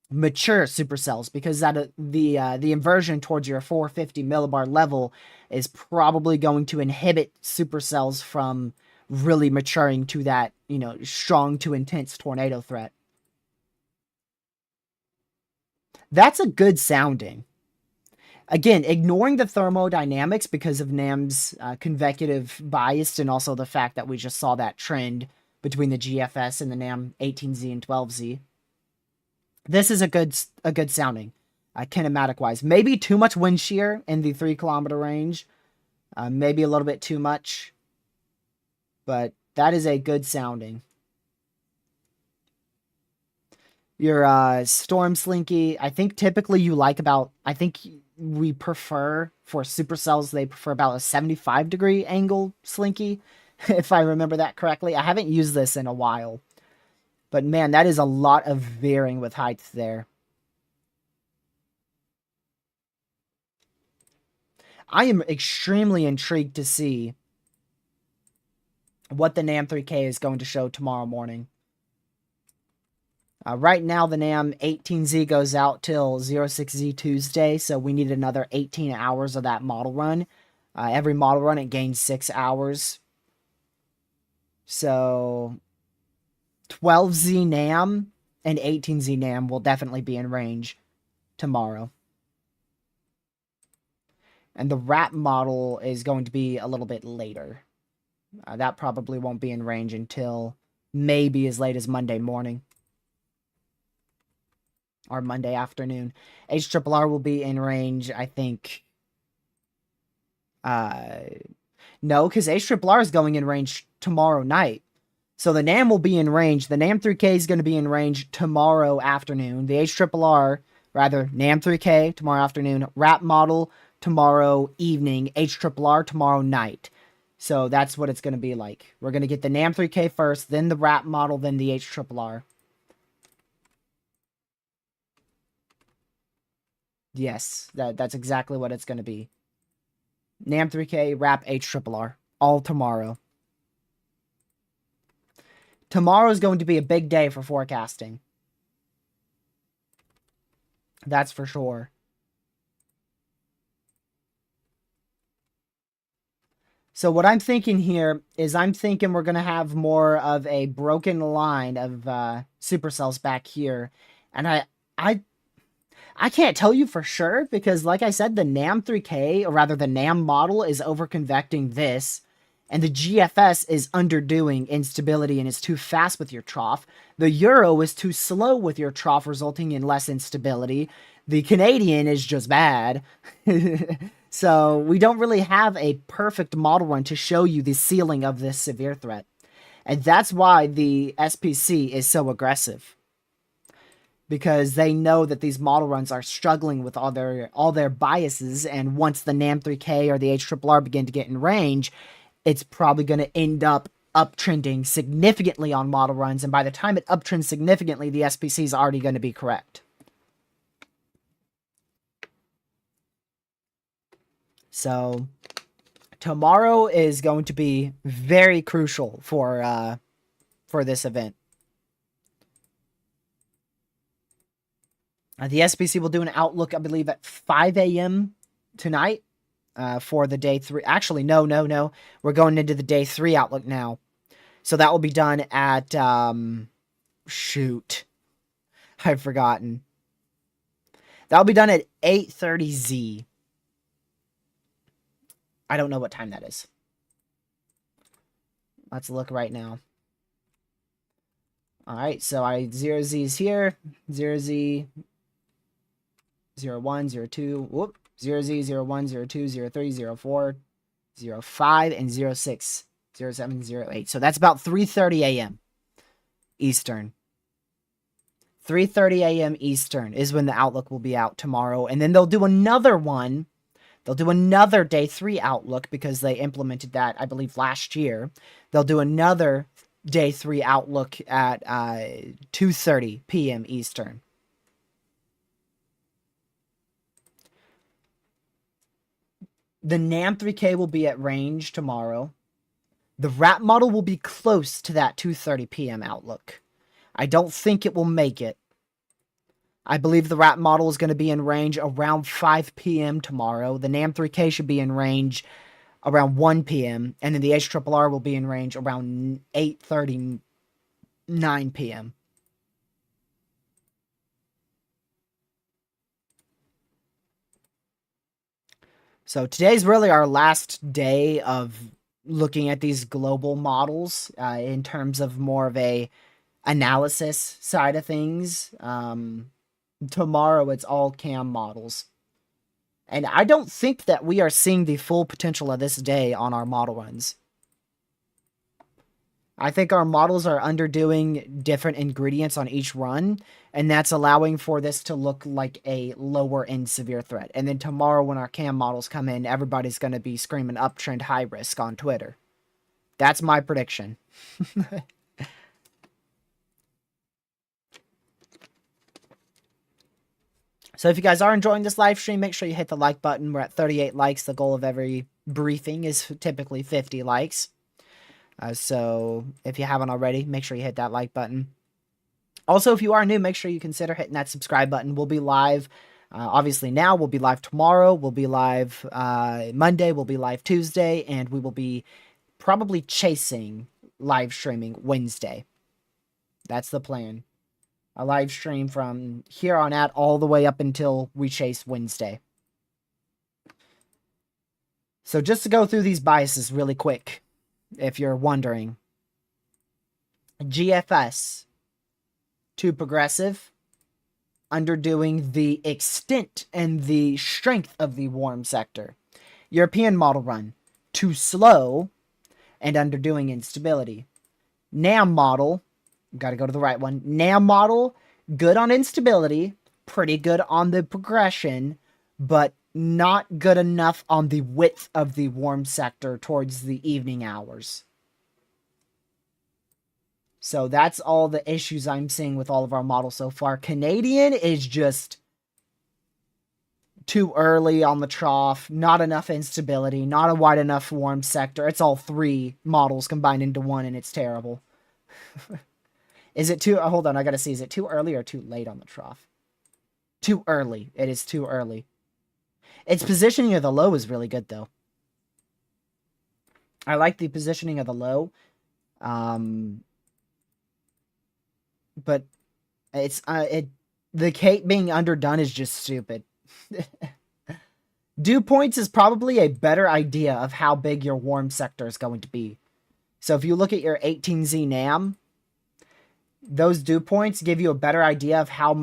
mature supercells, because that the inversion towards your 450 millibar level is probably going to inhibit supercells from really maturing to that, strong to intense tornado threat. That's a good sounding. Again, ignoring the thermodynamics because of NAM's convective bias, and also the fact that we just saw that trend between the GFS and the NAM 18Z and 12Z. This is a good sounding, kinematic-wise. Maybe too much wind shear in the 3-kilometer range. Maybe a little bit too much. But that is a good sounding. Your Storm Slinky, I think typically you like I think we prefer, for supercells, they prefer about a 75-degree angle Slinky, if I remember that correctly. I haven't used this in a while. But man, that is a lot of veering with height there. I am extremely intrigued to see what the NAM 3K is going to show tomorrow morning. Right now, the NAM 18Z goes out till 06Z Tuesday, so we need another 18 hours of that model run. Every model run, it gains 6 hours. So 12Z NAM and 18Z NAM will definitely be in range tomorrow. And the wrap model is going to be a little bit later. That probably won't be in range until maybe as late as Monday morning. Or Monday afternoon. HRRR will be in range, I think. No, because HRRR is going in range tomorrow night. So the NAM will be in range. The NAM 3K is going to be in range tomorrow afternoon. The HRRR, rather, NAM 3K tomorrow afternoon. Wrap model tomorrow evening. HRRR tomorrow night. So that's what it's going to be like. We're going to get the NAM 3K first, then the wrap model, then the HRRR. Yes, that's exactly what it's going to be. NAM 3K, wrap, HRRR. All tomorrow. Tomorrow is going to be a big day for forecasting. That's for sure. So what I'm thinking here is I'm thinking we're going to have more of a broken line of supercells back here. And I can't tell you for sure, because like I said, the NAM 3K, or rather the NAM model, is over-convecting this. And the GFS is underdoing instability and is too fast with your trough. The Euro is too slow with your trough, resulting in less instability. The Canadian is just bad. So we don't really have a perfect model run to show you the ceiling of this severe threat. And that's why the SPC is so aggressive. Because they know that these model runs are struggling with all their biases, and once the NAM3K or the HRRR begin to get in range, it's probably going to end up uptrending significantly on model runs, and by the time it uptrends significantly, the SPC is already going to be correct. So tomorrow is going to be very crucial for this event. The SPC will do an outlook, I believe, at 5 a.m. tonight for the day 3. Actually, no. We're going into the day 3 outlook now. So that will be done at, shoot. I've forgotten. That'll be done at 8:30 Z. I don't know what time that is. Let's look right now. Alright, so 0Z is here. 0Z, 01, 02, whoop. 0Z, 01, 02, 03, 04, 05, and 06. 07, 08. So that's about 3:30 a.m. Eastern. 3:30 a.m. Eastern is when the outlook will be out tomorrow. And then they'll do another one. They'll do another day 3 outlook because they implemented that, I believe, last year. They'll do another day 3 outlook at 2:30 p.m. Eastern. The NAM3K will be at range tomorrow. The wrap model will be close to that 2:30 p.m. outlook. I don't think it will make it. I believe the wrap model is going to be in range around 5 p.m. tomorrow. The NAM3K should be in range around 1 p.m. And then the HRRR will be in range around 8:30, 9 p.m. So today's really our last day of looking at these global models in terms of more of a analysis side of things. Tomorrow it's all cam models. And I don't think that we are seeing the full potential of this day on our model runs. I think our models are underdoing different ingredients on each run, and that's allowing for this to look like a lower end severe threat. And then tomorrow when our cam models come in, everybody's going to be screaming uptrend high risk on Twitter. That's my prediction. So if you guys are enjoying this live stream, make sure you hit the like button. We're at 38 likes. The goal of every briefing is typically 50 likes. So if you haven't already, make sure you hit that like button. Also, if you are new, make sure you consider hitting that subscribe button. We'll be live, obviously now. We'll be live tomorrow. We'll be live Monday. We'll be live Tuesday. And we will be probably chasing live streaming Wednesday. That's the plan. A live stream from here on out all the way up until we chase Wednesday. So just to go through these biases really quick, if you're wondering. GFS, too progressive, underdoing the extent and the strength of the warm sector. European model run, too slow and underdoing instability. NAM model, got to go to the right one. NAM model, good on instability, pretty good on the progression, but not good enough on the width of the warm sector towards the evening hours. So that's all the issues I'm seeing with all of our models so far. Canadian is just too early on the trough, not enough instability, not a wide enough warm sector. It's all 3 models combined into one, and it's terrible. Is it too... hold on, I gotta see. Is it too early or too late on the trough? Too early. It is too early. Its positioning of the low is really good, though. I like the positioning of the low. But it's... the Kate being underdone is just stupid. Dew points is probably a better idea of how big your warm sector is going to be. So if you look at your 18Z NAM, those dew points give you a better idea of how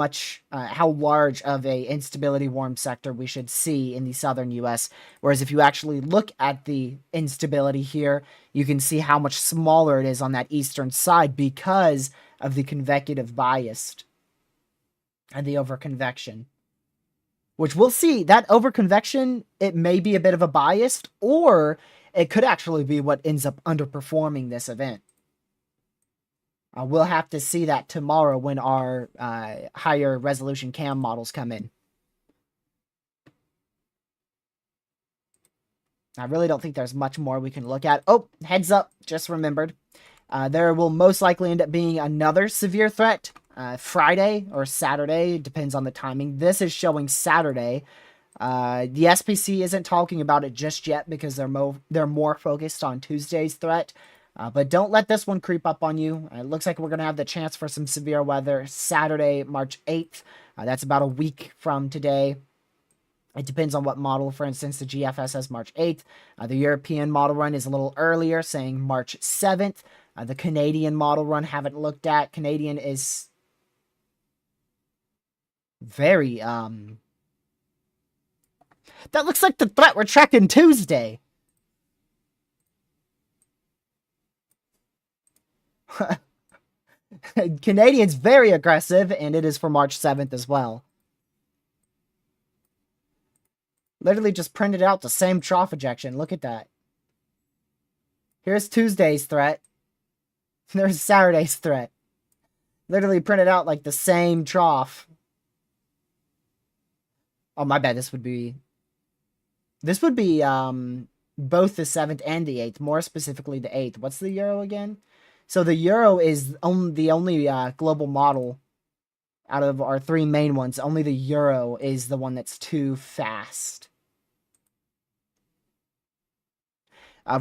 large of a instability warm sector we should see in the southern U.S. Whereas if you actually look at the instability here, you can see how much smaller it is on that eastern side because of the convective bias and the overconvection. Which we'll see, that overconvection, it may be a bit of a bias, or it could actually be what ends up underperforming this event. We'll have to see that tomorrow when our higher resolution cam models come in. I really don't think there's much more we can look at. Oh, heads up, just remembered. There will most likely end up being another severe threat Friday or Saturday, depends on the timing. This is showing Saturday. The SPC isn't talking about it just yet because they're more focused on Tuesday's threat. But don't let this one creep up on you. It looks like we're going to have the chance for some severe weather Saturday, March 8th. That's about a week from today. It depends on what model. For instance, the GFS says March 8th. The European model run is a little earlier, saying March 7th. The Canadian model run, haven't looked at. Canadian is very, that looks like the threat we're tracking Tuesday. Canadian's very aggressive, and it is for March 7th as well. Literally just printed out the same trough ejection. Look at that. Here's Tuesday's threat. There's Saturday's threat. Literally printed out like the same trough. Oh, my bad. This would be both the 7th and the 8th. More specifically, the 8th. What's the Euro again? So the Euro is the only global model out of our three main ones. Only the Euro is the one that's too fast.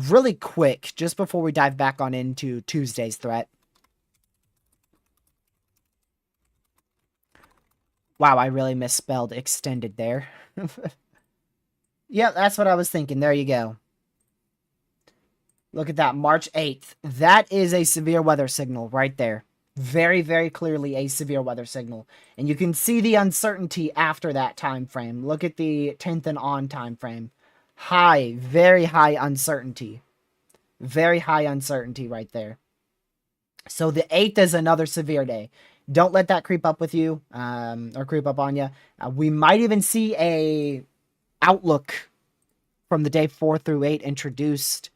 Really quick, just before we dive back on into Tuesday's threat. Wow, I really misspelled extended there. Yep, that's what I was thinking. There you go. Look at that, March 8th. That is a severe weather signal right there. Very, very clearly a severe weather signal. And you can see the uncertainty after that time frame. Look at the 10th and on time frame. High, very high uncertainty. Very high uncertainty right there. So the 8th is another severe day. Don't let that creep up with you, or creep up on you. We might even see a outlook from the day 4 through 8 introduced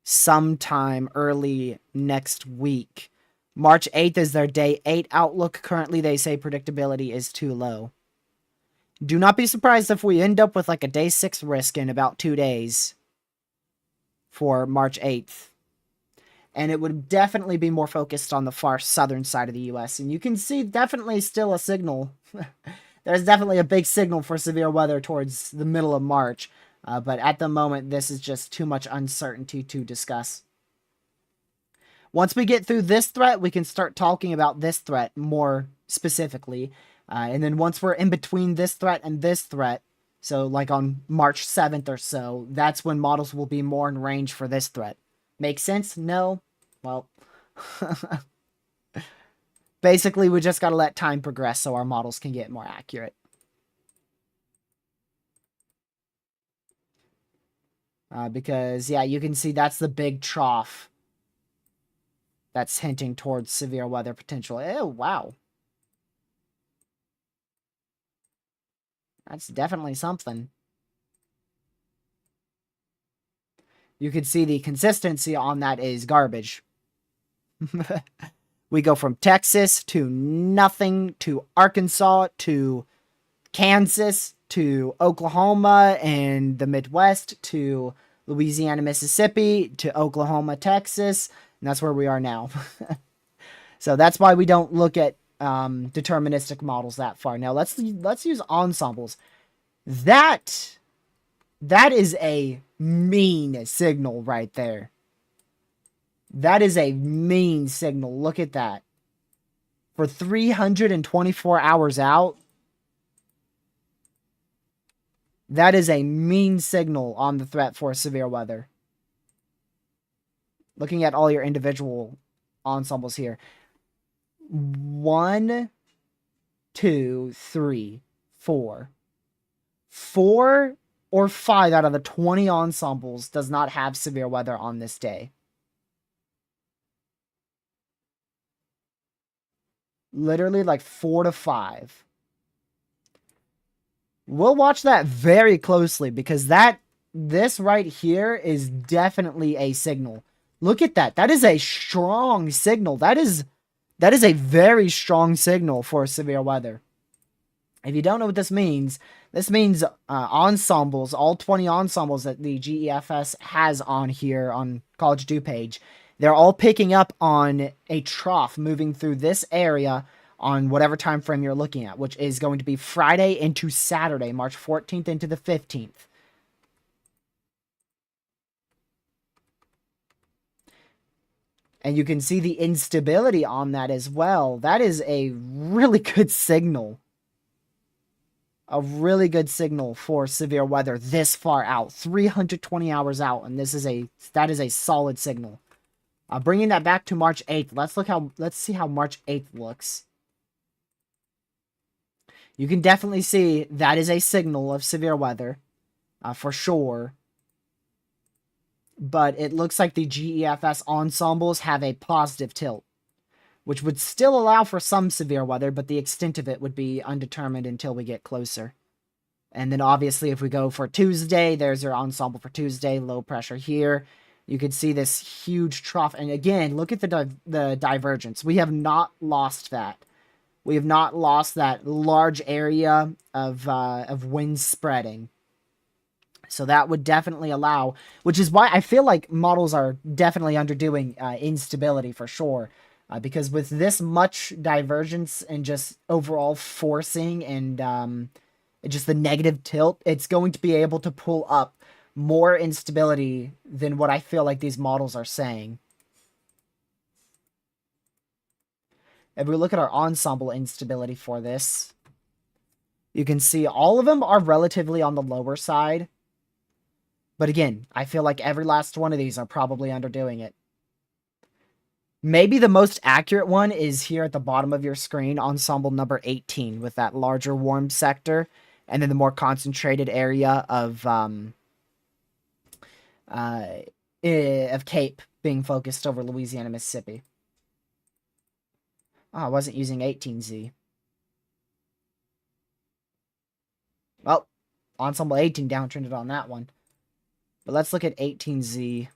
sometime early next week. March 8th is their day 8 outlook. Currently, they say predictability is too low. Do not be surprised if we end up with like a day 6 risk in about 2 days for March 8th. And it would definitely be more focused on the far southern side of the U.S. And you can see definitely still a signal. There's definitely a big signal for severe weather towards the middle of March. But at the moment, this is just too much uncertainty to discuss. Once we get through this threat, we can start talking about this threat more specifically. And then once we're in between this threat and this threat, so like on March 7th or so, that's when models will be more in range for this threat. Make sense? No? Well, basically we just got to let time progress so our models can get more accurate. Because, yeah, you can see that's the big trough that's hinting towards severe weather potential. Oh, wow. That's definitely something. You can see the consistency on that is garbage. We go from Texas to nothing to Arkansas to Kansas to Oklahoma and the Midwest to Louisiana, Mississippi to Oklahoma, Texas. And that's where we are now. So that's why we don't look at deterministic models that far. Now let's use ensembles. That is a mean signal right there. That is a mean signal. Look at that. For 324 hours out. That is a mean signal on the threat for severe weather. Looking at all your individual ensembles here. 1, 2, 3, 4. 4 or 5 out of the 20 ensembles does not have severe weather on this day. Literally like 4 to 5. We'll watch that very closely because this right here is definitely a signal. Look at that. That is a strong signal. That is a very strong signal for severe weather. If you don't know what this means ensembles, all 20 ensembles that the GEFS has on here on College Due page, they're all picking up on a trough moving through this area on whatever time frame you're looking at, which is going to be Friday into Saturday, March 14th into the 15th. And you can see the instability on that as well. That is a really good signal. A really good signal for severe weather this far out, 320 hours out, and that is a solid signal. Bringing that back to March 8th, let's see how March 8th looks. You can definitely see that is a signal of severe weather, for sure. But it looks like the GEFS ensembles have a positive tilt, which would still allow for some severe weather, but the extent of it would be undetermined until we get closer. And then obviously if we go for Tuesday, there's your ensemble for Tuesday, low pressure here. You can see this huge trough. And again, look at the divergence. We have not lost that. We have not lost that large area of wind spreading. So that would definitely allow, which is why I feel like models are definitely underdoing instability for sure. Because with this much divergence and just overall forcing and just the negative tilt, it's going to be able to pull up more instability than what I feel like these models are saying. If we look at our ensemble instability for this, you can see all of them are relatively on the lower side. But again, I feel like every last one of these are probably underdoing it. Maybe the most accurate one is here at the bottom of your screen, ensemble number 18, with that larger warm sector, and then the more concentrated area of Cape being focused over Louisiana, Mississippi. Oh, I wasn't using 18Z. Well, ensemble 18 downtrended on that one. But let's look at 18Z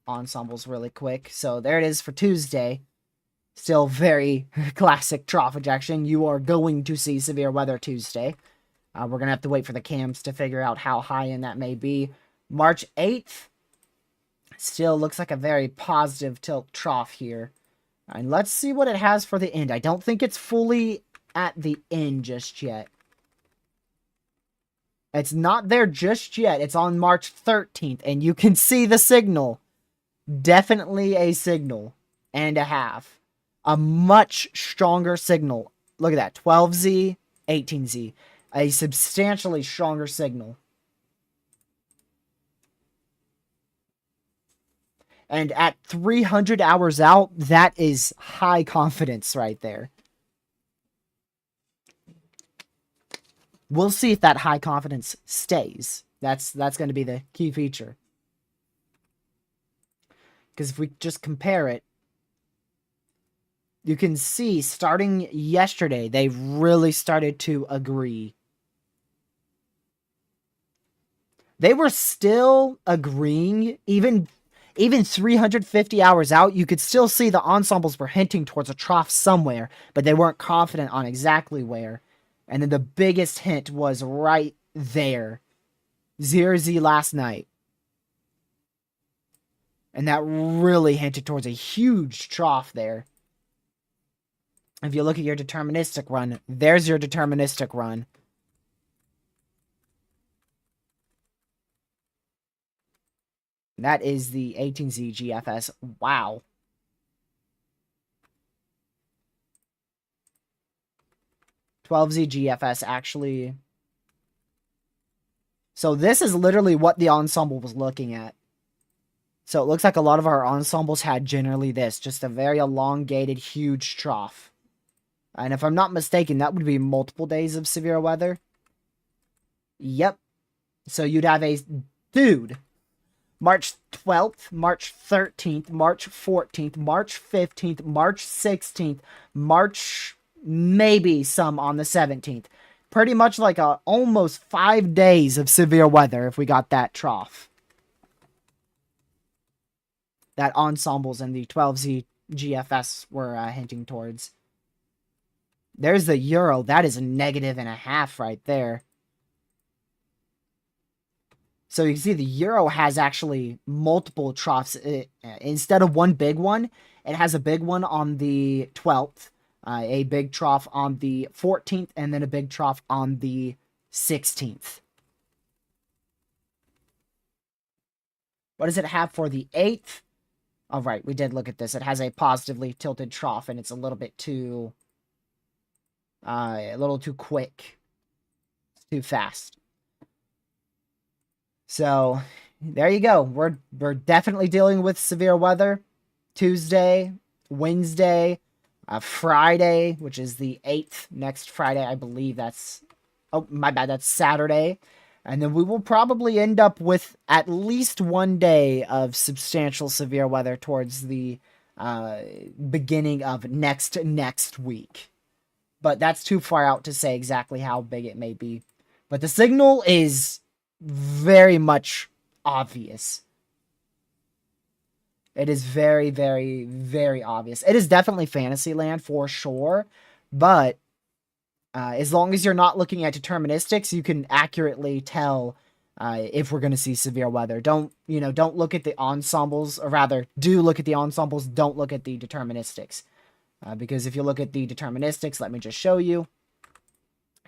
ensembles really quick. So there it is for Tuesday. Still very classic trough ejection. You are going to see severe weather Tuesday. We're going to have to wait for the cams to figure out how high in that may be. March 8th. Still looks like a very positive tilt trough here. And let's see what it has for the end. I don't think it's fully at the end just yet. It's not there just yet. It's on March 13th, and you can see the signal. Definitely a signal and a half. A much stronger signal. Look at that. 12Z, 18Z. A substantially stronger signal. And at 300 hours out, that is high confidence right there. We'll see if that high confidence stays. That's going to be the key feature. Because if we just compare it, you can see starting yesterday, they really started to agree. They were still agreeing, even 350 hours out, you could still see the ensembles were hinting towards a trough somewhere, but they weren't confident on exactly where. And then the biggest hint was right there. 0Z last night. And that really hinted towards a huge trough there. If you look at your deterministic run, there's your deterministic run. That is the 18Z GFS. Wow. $12Z GFS actually So this is literally what the ensemble was looking at. So it looks like a lot of our ensembles had generally this, just a very elongated, huge trough. And if I'm not mistaken, that would be multiple days of severe weather. Yep. So you'd have a dude. March 12th, March 13th, March 14th, March 15th, March 16th, March maybe some on the 17th. Pretty much like almost 5 days of severe weather if we got that trough. That ensembles and the 12Z GFS were hinting towards. There's the euro. That is a -1.5 right there. So you can see the euro has actually multiple troughs. Instead of one big one, it has a big one on the 12th, a big trough on the 14th, and then a big trough on the 16th. What does it have for the 8th? All right, we did look at this. It has a positively tilted trough, and it's a little bit too, a little too quick. It's too fast. So there you go. We're definitely dealing with severe weather. Tuesday, Wednesday, Friday, which is the 8th, next Friday, I believe that's, oh, my bad, that's Saturday. And then we will probably end up with at least one day of substantial severe weather towards the beginning of next week. But that's too far out to say exactly how big it may be. But the signal is very much obvious. It is very, very, very obvious. It is definitely Fantasyland for sure, but as long as you're not looking at deterministics, you can accurately tell if we're going to see severe weather. Don't look at the ensembles, or rather, do look at the ensembles. Don't look at the deterministics, because if you look at the deterministics, let me just show you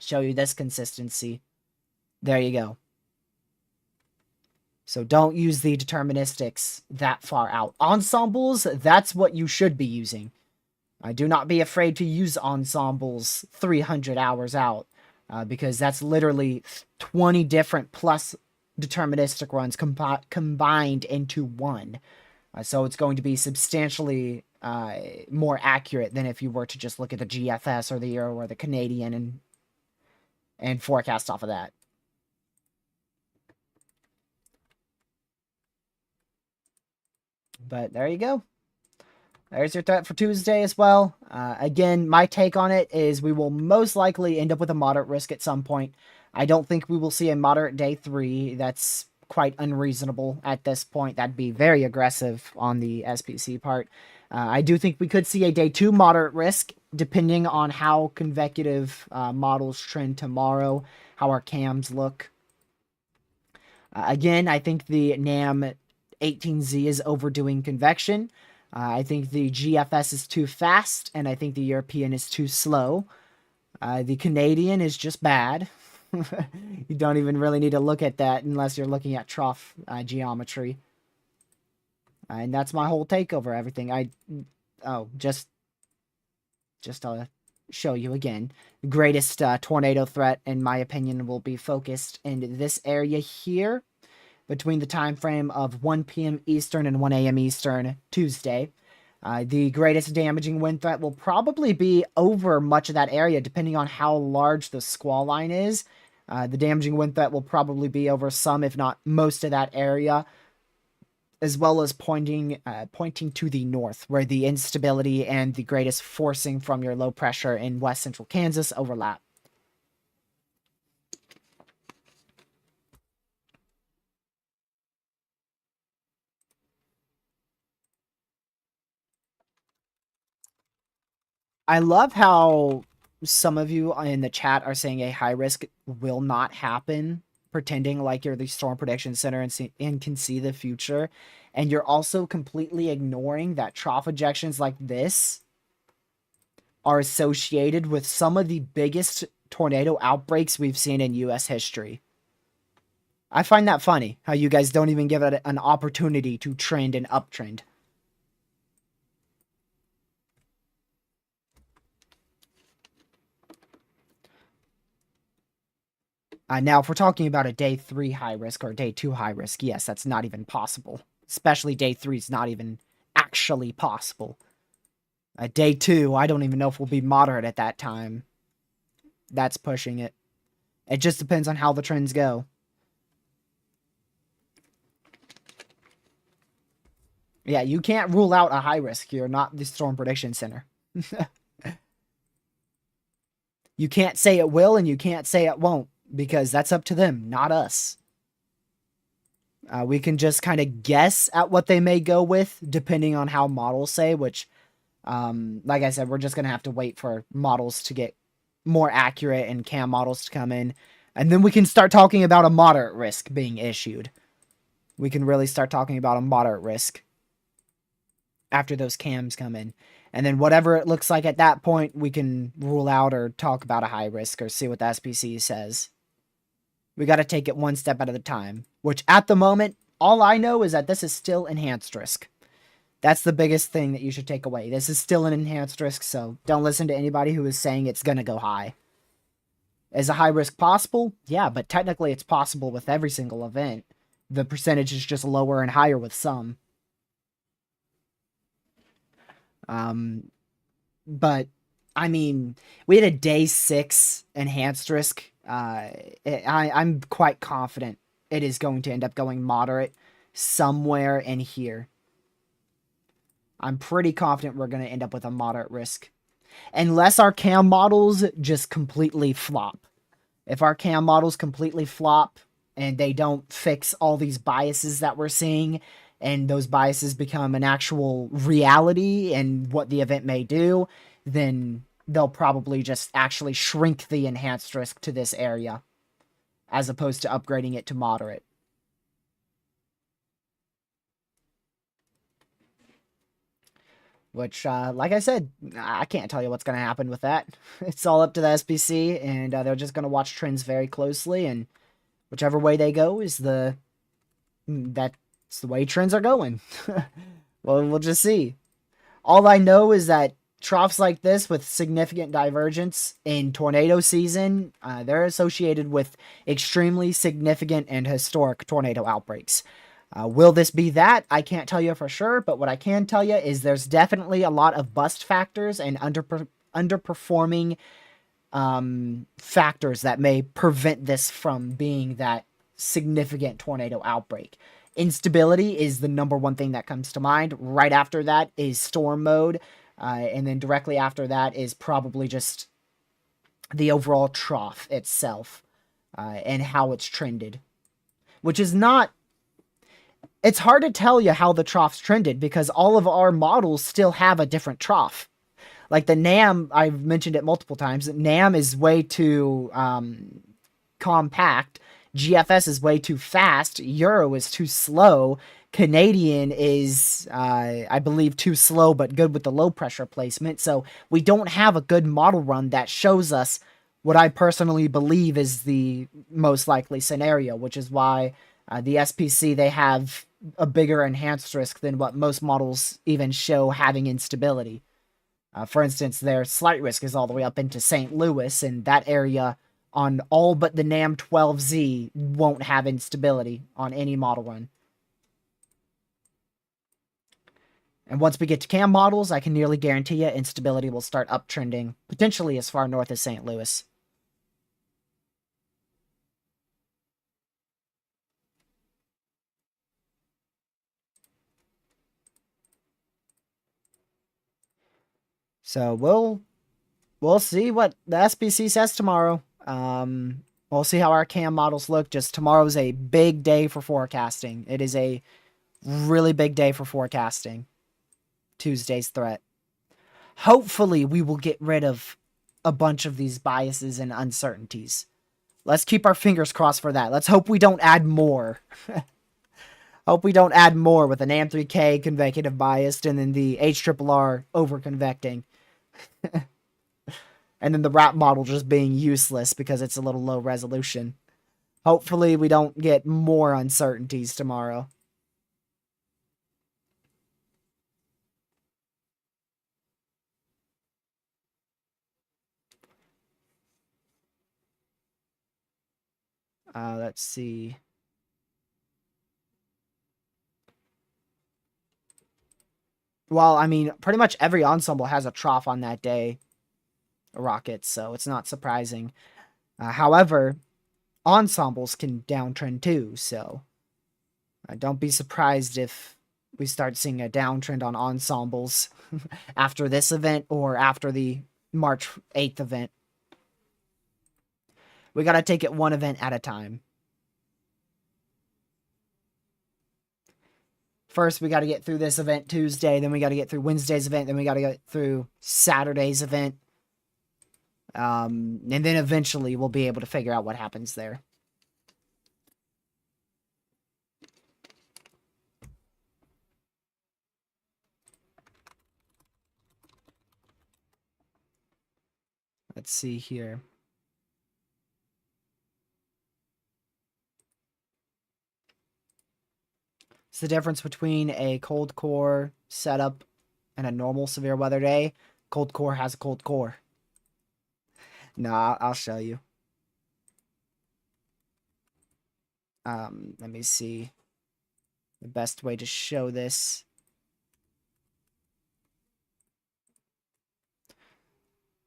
this consistency. There you go. So don't use the deterministics that far out. Ensembles, that's what you should be using. Do not be afraid to use ensembles 300 hours out, because that's literally 20 different plus deterministic runs combined into one. So it's going to be substantially more accurate than if you were to just look at the GFS or the Euro or the Canadian and forecast off of that. But there you go. There's your threat for Tuesday as well. Again, my take on it is we will most likely end up with a moderate risk at some point. I don't think we will see a moderate day 3. That's quite unreasonable at this point. That'd be very aggressive on the SPC part. I do think we could see a day 2 moderate risk, depending on how convecutive models trend tomorrow, how our cams look. Again, I think the NAM 18Z is overdoing convection. I think the GFS is too fast, and I think the European is too slow. The Canadian is just bad. You don't even really need to look at that unless you're looking at trough geometry. And that's my whole take over everything. Just to show you again, the greatest tornado threat, in my opinion, will be focused in this area here, between the time frame of 1 p.m. Eastern and 1 a.m. Eastern Tuesday. The greatest damaging wind threat will probably be over much of that area, depending on how large the squall line is. The damaging wind threat will probably be over some, if not most of that area, as well as pointing to the north, where the instability and the greatest forcing from your low pressure in west central Kansas overlap. I love how some of you in the chat are saying a high risk will not happen, pretending like you're the storm prediction center and can see the future. And you're also completely ignoring that trough ejections like this are associated with some of the biggest tornado outbreaks we've seen in U.S. history. I find that funny, how you guys don't even give it an opportunity to trend and uptrend. Now, if we're talking about a day 3 high risk or day 2 high risk, yes, that's not even possible. Especially day 3 is not even actually possible. Day 2, I don't even know if we'll be moderate at that time. That's pushing it. It just depends on how the trends go. Yeah, you can't rule out a high risk. You're not the Storm Prediction Center. You can't say it will and you can't say it won't because that's up to them, not us. We can just kind of guess at what they may go with depending on how models say, which, like I said, we're just going to have to wait for models to get more accurate and cam models to come in. And then we can start talking about a moderate risk being issued. We can really start talking about a moderate risk after those cams come in. And then whatever it looks like at that point, we can rule out or talk about a high risk or see what the SPC says. We got to take it one step at a time, which at the moment, all I know is that this is still enhanced risk. That's the biggest thing that you should take away. This is still an enhanced risk, so don't listen to anybody who is saying it's going to go high. Is a high risk possible? Yeah, but technically it's possible with every single event. The percentage is just lower and higher with some. But I mean, we had a day 6 enhanced risk. I'm quite confident it is going to end up going moderate somewhere in here. I'm pretty confident we're going to end up with a moderate risk. Unless our cam models just completely flop. If our cam models completely flop and they don't fix all these biases that we're seeing, and those biases become an actual reality and what the event may do, then they'll probably just actually shrink the enhanced risk to this area as opposed to upgrading it to moderate. Which, like I said, I can't tell you what's going to happen with that. It's all up to the SPC, and they're just going to watch trends very closely, and whichever way they go is that's the way trends are going. Well, we'll just see. All I know is that troughs like this with significant divergence in tornado season, they're associated with extremely significant and historic tornado outbreaks. Will this be that? I can't tell you for sure, but what I can tell you is there's definitely a lot of bust factors and underperforming factors that may prevent this from being that significant tornado outbreak. Instability is the number one thing that comes to mind. Right after that is storm mode. And then directly after that is probably just the overall trough itself and how it's trended. Which is not... It's hard to tell you how the trough's trended because all of our models still have a different trough. Like the NAM, I've mentioned it multiple times, NAM is way too compact. GFS is way too fast. Euro is too slow. Canadian is, I believe, too slow but good with the low pressure placement. So we don't have a good model run that shows us what I personally believe is the most likely scenario, which is why the SPC, they have a bigger enhanced risk than what most models even show having instability. For instance, their slight risk is all the way up into St. Louis, and that area on all but the NAM 12Z won't have instability on any model run. And once we get to cam models, I can nearly guarantee you instability will start uptrending, potentially as far north as St. Louis. So we'll see what the SPC says tomorrow. We'll see how our cam models look. Just tomorrow's a big day for forecasting. It is a really big day for forecasting. Tuesday's threat. Hopefully, we will get rid of a bunch of these biases and uncertainties. Let's keep our fingers crossed for that. Let's hope we don't add more. Hope we don't add more with an AM3K convective biased and then the HRRR over-convecting. And then the wrap model just being useless because it's a little low resolution. Hopefully we don't get more uncertainties tomorrow. Let's see. Well, I mean, pretty much every ensemble has a trough on that day, rockets, so it's not surprising. However, ensembles can downtrend too, so don't be surprised if we start seeing a downtrend on ensembles after this event or after the March 8th event. We got to take it one event at a time. First, we got to get through this event Tuesday, then we got to get through Wednesday's event, then we got to get through Saturday's event. And then eventually we'll be able to figure out what happens there. Let's see here. It's the difference between a cold core setup and a normal severe weather day. Cold core has a cold core. No, I'll show you. Let me see the best way to show this.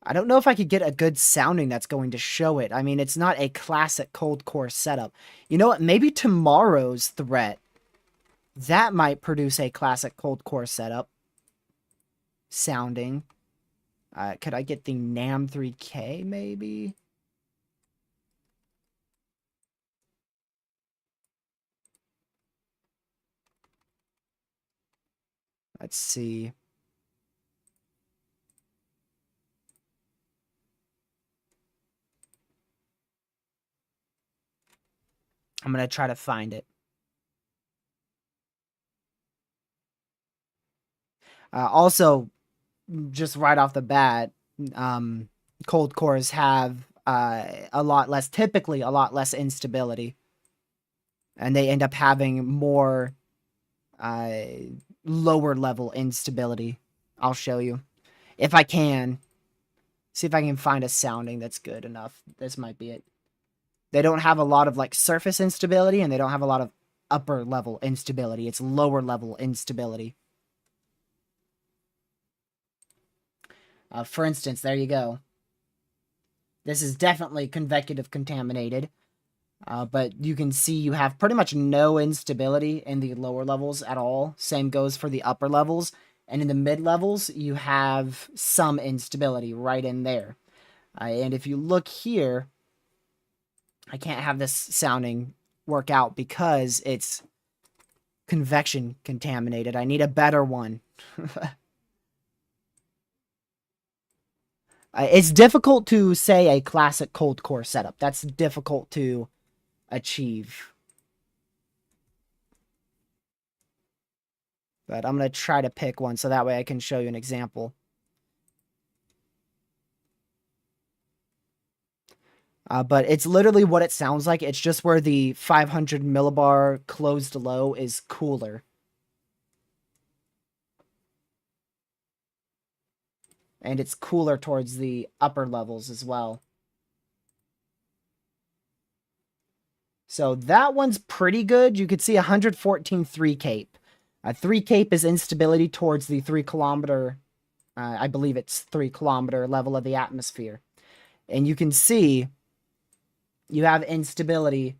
I don't know if I could get a good sounding that's going to show it. I mean, it's not a classic cold core setup. You know what? Maybe tomorrow's threat, that might produce a classic cold core setup sounding. Could I get the NAM 3K maybe? Let's see. I'm going to try to find it. Also, just right off the bat, cold cores have typically a lot less instability. And they end up having more lower level instability. I'll show you. If I can. See if I can find a sounding that's good enough. This might be it. They don't have a lot of like surface instability, and they don't have a lot of upper level instability. It's lower level instability. For instance, there you go. This is definitely convective contaminated. But you can see you have pretty much no instability in the lower levels at all. Same goes for the upper levels. And in the mid levels, you have some instability right in there. And if you look here, I can't have this sounding work out because it's convection contaminated. I need a better one. It's difficult to say a classic cold core setup. That's difficult to achieve. But I'm going to try to pick one so that way I can show you an example. But it's literally what it sounds like. It's just where the 500 millibar closed low is cooler. And it's cooler towards the upper levels as well. So that one's pretty good. You could see 114 3 cape. 3 cape is instability towards the 3 kilometer, I believe it's 3 kilometer level of the atmosphere. And you can see you have instability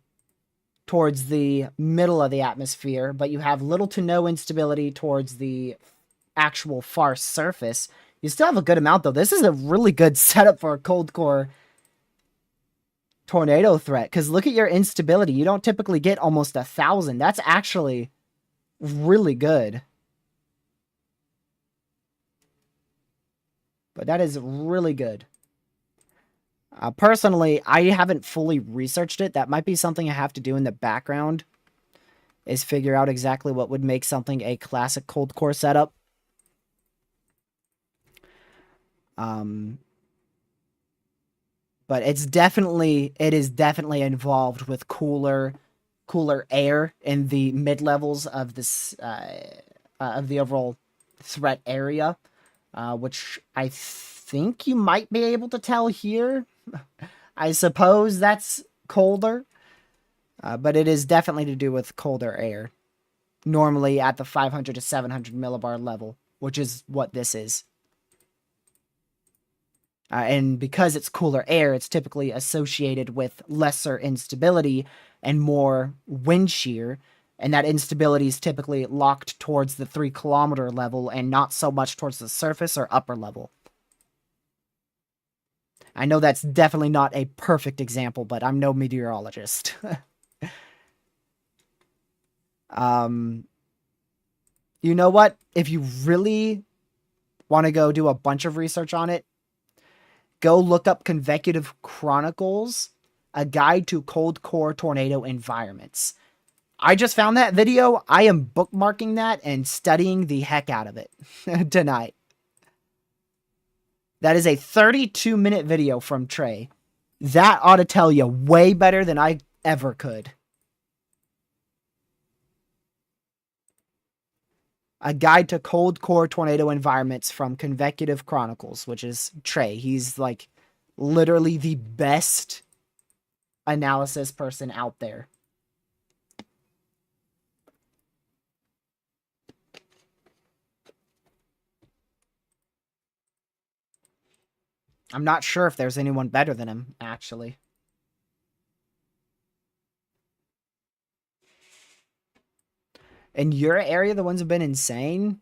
towards the middle of the atmosphere, but you have little to no instability towards the actual far surface. You still have a good amount, though. This is a really good setup for a cold core tornado threat, because look at your instability. You don't typically get almost 1,000. That's actually really good. But that is really good. Personally, I haven't fully researched it. That might be something I have to do in the background, is figure out exactly what would make something a classic cold core setup. But it is definitely involved with cooler air in the mid levels of this of the overall threat area, which I think you might be able to tell here. I suppose that's colder. But it is definitely to do with colder air, normally at the 500 to 700 millibar level, which is what this is. And because it's cooler air, it's typically associated with lesser instability and more wind shear. And that instability is typically locked towards the 3 kilometer level and not so much towards the surface or upper level. I know that's definitely not a perfect example, but I'm no meteorologist. You know what? If you really want to go do a bunch of research on it, go look up Convective Chronicles, a guide to cold core tornado environments. I just found that video. I am bookmarking that and studying the heck out of it tonight. That is a 32-minute video from Trey. That ought to tell you way better than I ever could. A guide to cold core tornado environments from Convective Chronicles, which is Trey. He's like literally the best analysis person out there. I'm not sure if there's anyone better than him, actually. In your area, the ones have been insane?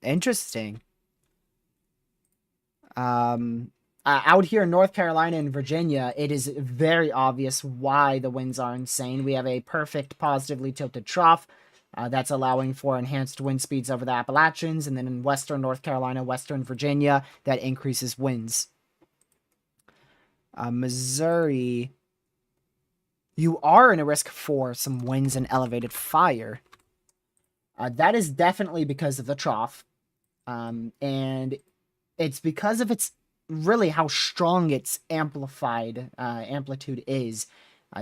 Interesting. Out here in North Carolina and Virginia, it is very obvious why the winds are insane. We have a perfect positively tilted trough that's allowing for enhanced wind speeds over the Appalachians, and then in western North Carolina, western Virginia, that increases winds. Missouri, you are in a risk for some winds and elevated fire. That is definitely because of the trough, and it's because of its really how strong its amplitude is.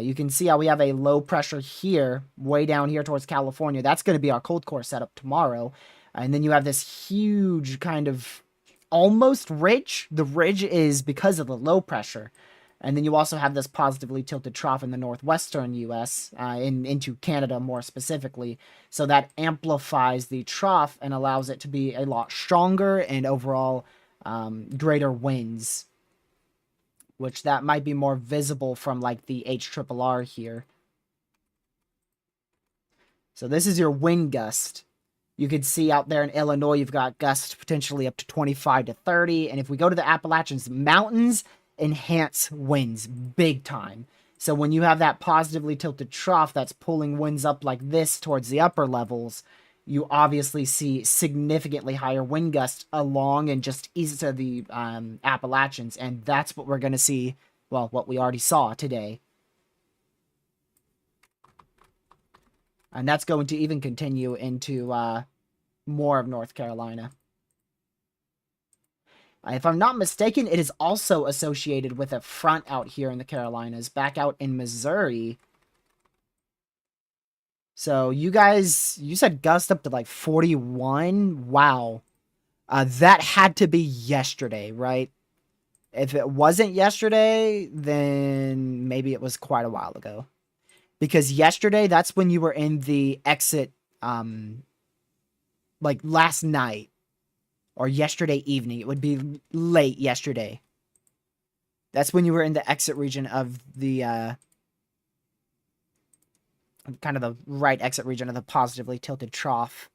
You can see how we have a low pressure here, way down here towards California. That's going to be our cold core setup tomorrow. And then you have this huge kind of almost ridge. The ridge is because of the low pressure. And then you also have this positively tilted trough in the northwestern U.S., into Canada more specifically. So that amplifies the trough and allows it to be a lot stronger and overall greater winds, which that might be more visible from like the HRRR here. So this is your wind gust. You can see out there in Illinois, you've got gusts potentially up to 25 to 30. And if we go to the Appalachians, mountains enhance winds big time. So when you have that positively tilted trough that's pulling winds up like this towards the upper levels, you obviously see significantly higher wind gusts along and just east of the Appalachians. And that's what we're going to see, well, what we already saw today. And that's going to even continue into more of North Carolina. If I'm not mistaken, it is also associated with a front out here in the Carolinas, back out in Missouri. So you guys, you said gust up to like 41? Wow. That had to be yesterday, right? If it wasn't yesterday, then maybe it was quite a while ago. Because yesterday, that's when you were in the exit, like last night. Or yesterday evening. It would be late yesterday. That's when you were in the exit region of the, kind of the right exit region of the positively tilted trough.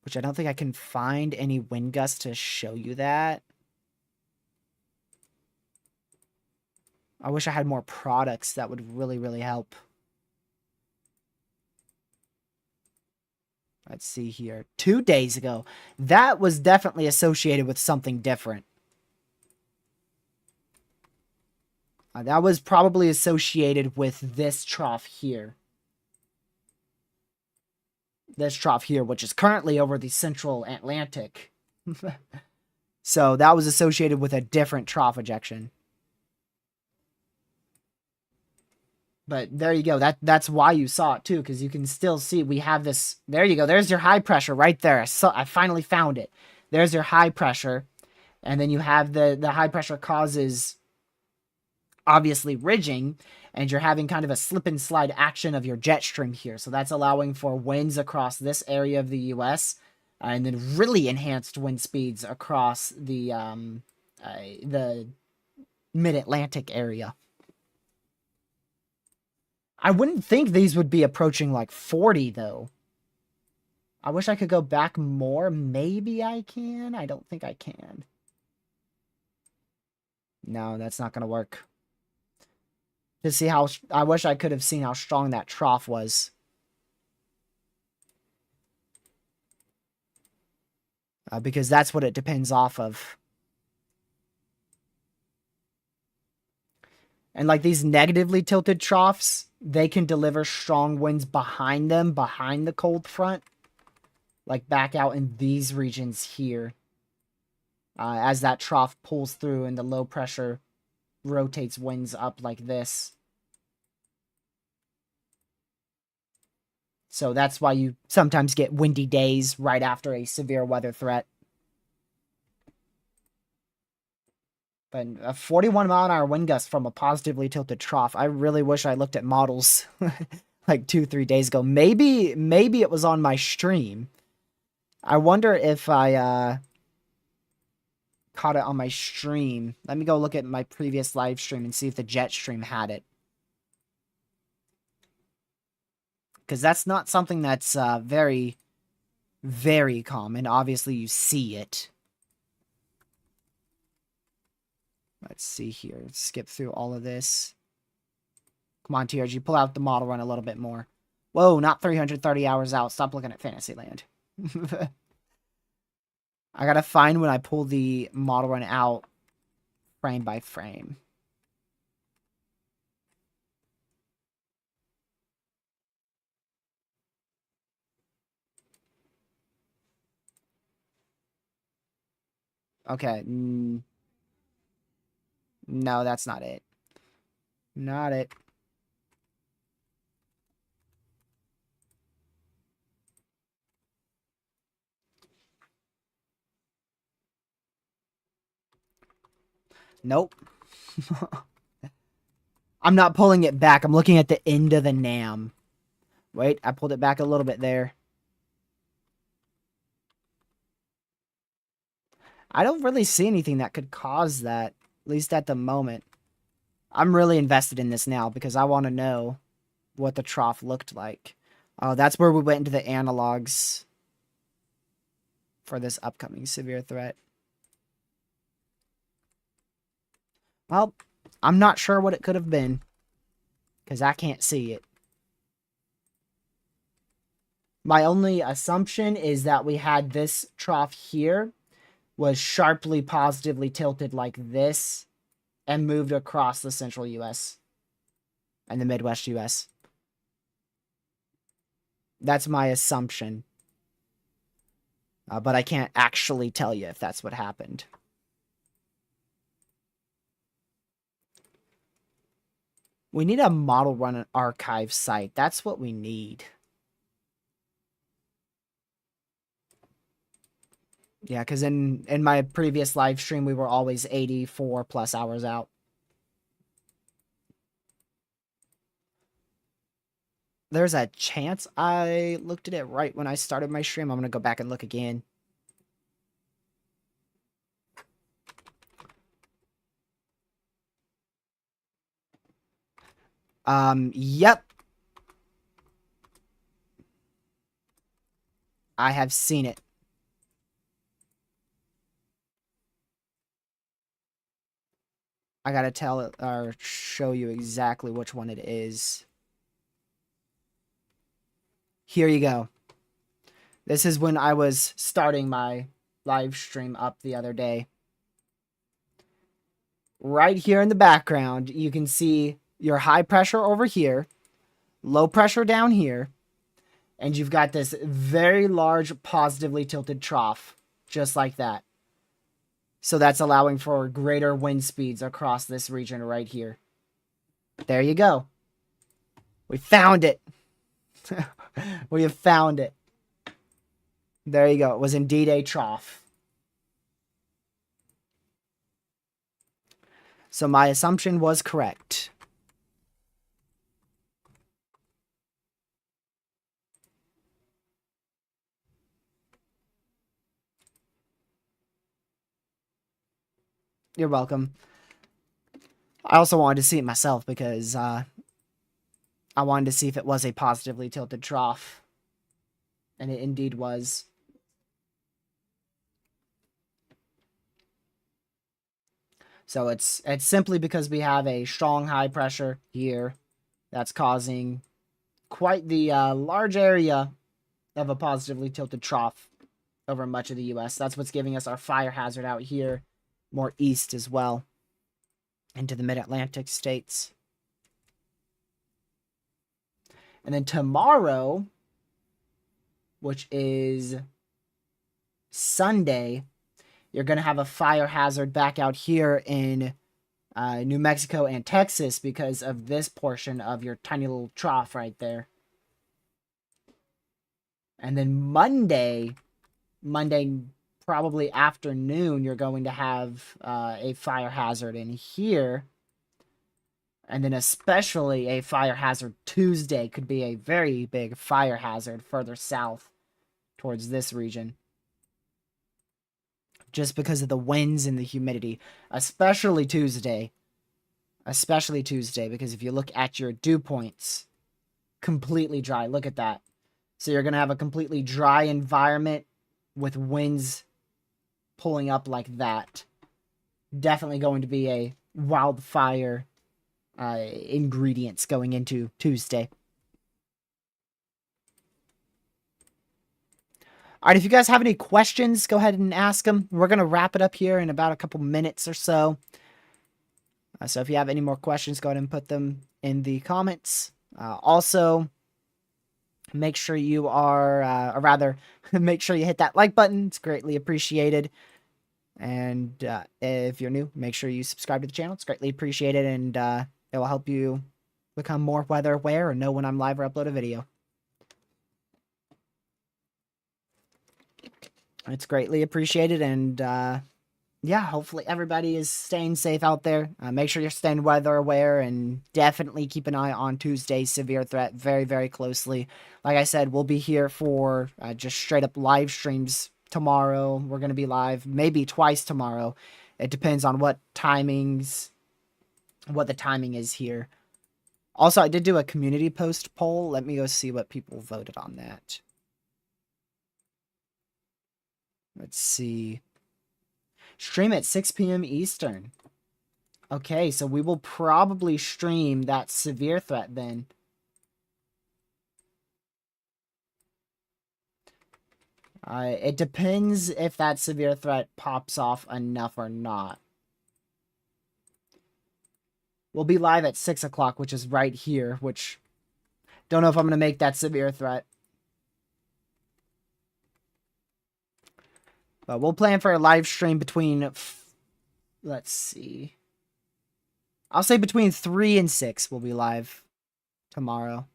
Which I don't think I can find any wind gusts to show you that. I wish I had more products that would really, really help. Let's see here. 2 days ago. That was definitely associated with something different. That was probably associated with this trough here. This trough here, which is currently over the central Atlantic. So that was associated with a different trough ejection. But there you go. That's why you saw it too, because you can still see we have this. There you go. There's your high pressure right there. I finally found it. There's your high pressure, and then you have the high pressure causes obviously ridging, and you're having kind of a slip and slide action of your jet stream here. So that's allowing for winds across this area of the US, and then really enhanced wind speeds across the mid-Atlantic area. I wouldn't think these would be approaching like 40 though. I wish I could go back more. Maybe I can. I don't think I can. No, that's not going to work. To see how... I wish I could have seen how strong that trough was. Because that's what it depends off of. And like these negatively tilted troughs, they can deliver strong winds behind them, behind the cold front. Like back out in these regions here. As that trough pulls through and the low pressure rotates winds up like this. So that's why you sometimes get windy days right after a severe weather threat. But a 41-mile-an-hour wind gust from a positively tilted trough. I really wish I looked at models like 2-3 days ago. Maybe it was on my stream. I wonder if I caught it on my stream. Let me go look at my previous live stream and see if the jet stream had it. Because that's not something that's very, very common. Obviously, you see it. Let's see here. Let's skip through all of this. Come on, TRG. Pull out the model run a little bit more. Whoa, not 330 hours out. Stop looking at Fantasyland. I gotta find when I pull the model run out frame by frame. Okay. No, that's not it. Not it. Nope. I'm not pulling it back. I'm looking at the end of the NAM. Wait, I pulled it back a little bit there. I don't really see anything that could cause that, at least at the moment. I'm really invested in this now because I want to know what the trough looked like. Oh, that's where we went into the analogs for this upcoming severe threat. Well, I'm not sure what it could have been because I can't see it. My only assumption is that we had this trough here was sharply positively tilted like this and moved across the central US and the Midwest US. That's my assumption. But I can't actually tell you if that's what happened. We need a model run an archive site. That's what we need. Yeah, because in my previous live stream, we were always 84 plus hours out. There's a chance I looked at it right when I started my stream. I'm going to go back and look again. Yep. I have seen it. I gotta tell it or show you exactly which one it is. Here you go. This is when I was starting my live stream up the other day. Right here in the background, you can see your high pressure over here, low pressure down here, and you've got this very large positively tilted trough, just like that. So that's allowing for greater wind speeds across this region right here. There you go. We found it. We have found it. There you go. It was indeed a trough. So my assumption was correct. You're welcome. I also wanted to see it myself because I wanted to see if it was a positively tilted trough. And it indeed was. So it's simply because we have a strong high pressure here that's causing quite the large area of a positively tilted trough over much of the U.S. That's what's giving us our fire hazard out here, more east as well, into the mid-Atlantic states. And then tomorrow, which is Sunday, you're going to have a fire hazard back out here in New Mexico and Texas because of this portion of your tiny little trough right there. And then Monday probably afternoon, you're going to have a fire hazard in here. And then especially a fire hazard Tuesday could be a very big fire hazard further south towards this region. Just because of the winds and the humidity, especially Tuesday. Especially Tuesday, because if you look at your dew points, completely dry. Look at that. So you're going to have a completely dry environment with winds pulling up like that. Definitely going to be a wildfire ingredients going into Tuesday. All right, if you guys have any questions, go ahead and ask them. We're going to wrap it up here in about a couple minutes or so. So if you have any more questions, go ahead and put them in the comments. Also, make sure you are, or rather, make sure you hit that like button. It's greatly appreciated. And if you're new, make sure you subscribe to the channel. It's greatly appreciated, and it will help you become more weather aware and know when I'm live or upload a video. It's greatly appreciated, and yeah, hopefully everybody is staying safe out there. Make sure you're staying weather aware, and definitely keep an eye on Tuesday's severe threat very, very closely. Like I said, we'll be here for just straight up live streams tomorrow. We're going to be live maybe twice tomorrow. It depends on what the timing is here. Also, I did do a community post poll. Let me go see what people voted on that. Let's see. Stream at 6 p.m. Eastern. Okay, so we will probably stream that severe threat then. It depends if that severe threat pops off enough or not. We'll be live at 6 o'clock, which is right here, which don't know if I'm going to make that severe threat. But we'll plan for a live stream between, let's see. I'll say between 3 and 6 we'll be live tomorrow.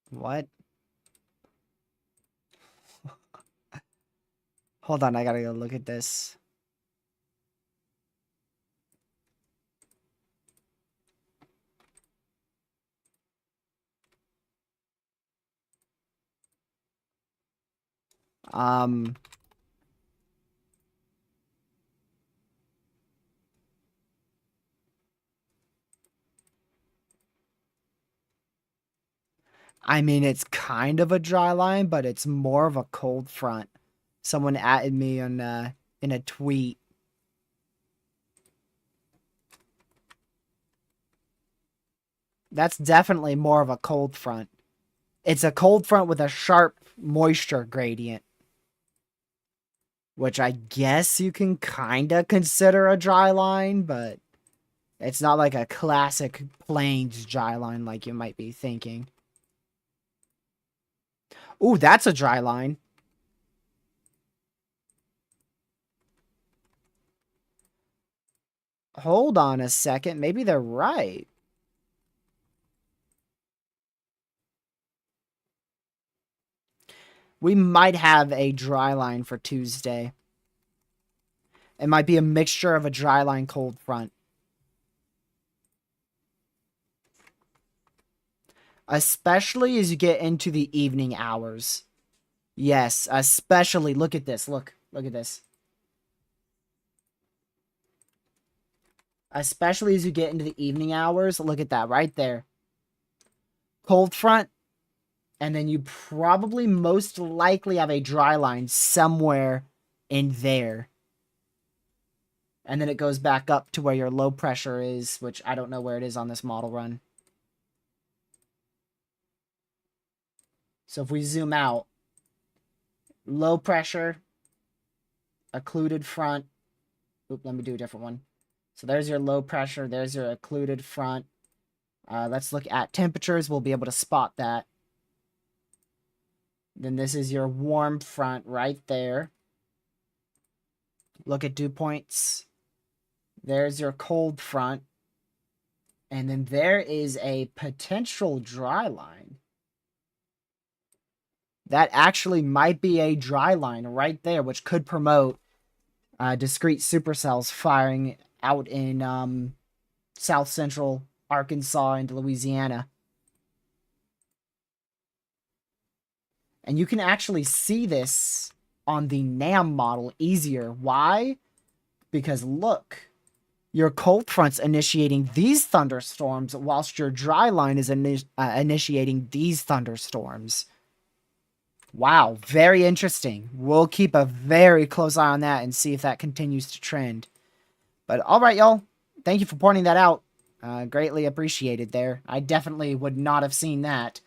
What? Hold on, I gotta go look at this. I mean, it's kind of a dry line, but it's more of a cold front. Someone added me on in a tweet. That's definitely more of a cold front. It's a cold front with a sharp moisture gradient, which I guess you can kind of consider a dry line, but it's not like a classic plains dry line like you might be thinking. Ooh, that's a dry line. Hold on a second. Maybe they're right. We might have a dry line for Tuesday. It might be a mixture of a dry line cold front. Especially as you get into the evening hours. Yes, especially. Look at this. Look at this. Especially as you get into the evening hours. Look at that right there. Cold front. And then you probably most likely have a dry line somewhere in there. And then it goes back up to where your low pressure is, which I don't know where it is on this model run. So if we zoom out, low pressure, occluded front. Oop, let me do a different one. So there's your low pressure. There's your occluded front. Let's look at temperatures. We'll be able to spot that. Then this is your warm front right there. Look at dew points. There's your cold front. And then there is a potential dry line. That actually might be a dry line right there, which could promote discrete supercells firing out in south central Arkansas and Louisiana. And you can actually see this on the NAM model easier. Why? Because look, your cold front's initiating these thunderstorms whilst your dry line is initiating these thunderstorms. Wow, very interesting. We'll keep a very close eye on that and see if that continues to trend. But all right, y'all. Thank you for pointing that out. Greatly appreciated there. I definitely would not have seen that.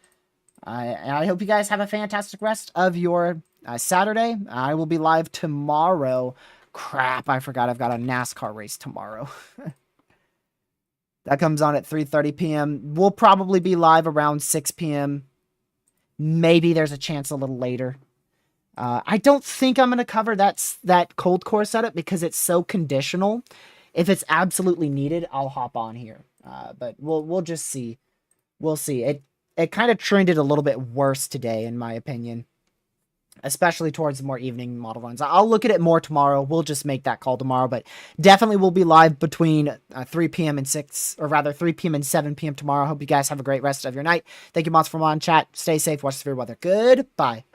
I hope you guys have a fantastic rest of your Saturday. I will be live tomorrow. Crap, I forgot I've got a NASCAR race tomorrow. That comes on at 3:30 p.m. We'll probably be live around 6 p.m. Maybe there's a chance a little later. I don't think I'm going to cover that cold core setup because it's so conditional. If it's absolutely needed, I'll hop on here. But we'll just see. We'll see. It kind of trended a little bit worse today, in my opinion. Especially towards the more evening model runs. I'll look at it more tomorrow. We'll just make that call tomorrow. But definitely we'll be live between 3 p.m. and 6, or rather 3 p.m. and 7 p.m. tomorrow. Hope you guys have a great rest of your night. Thank you, Mods, for on chat. Stay safe. Watch severe weather. Goodbye.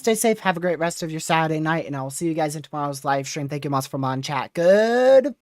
stay safe. Have a great rest of your Saturday night, and I will see you guys in tomorrow's live stream. Thank you, Moss, for on chat. Good.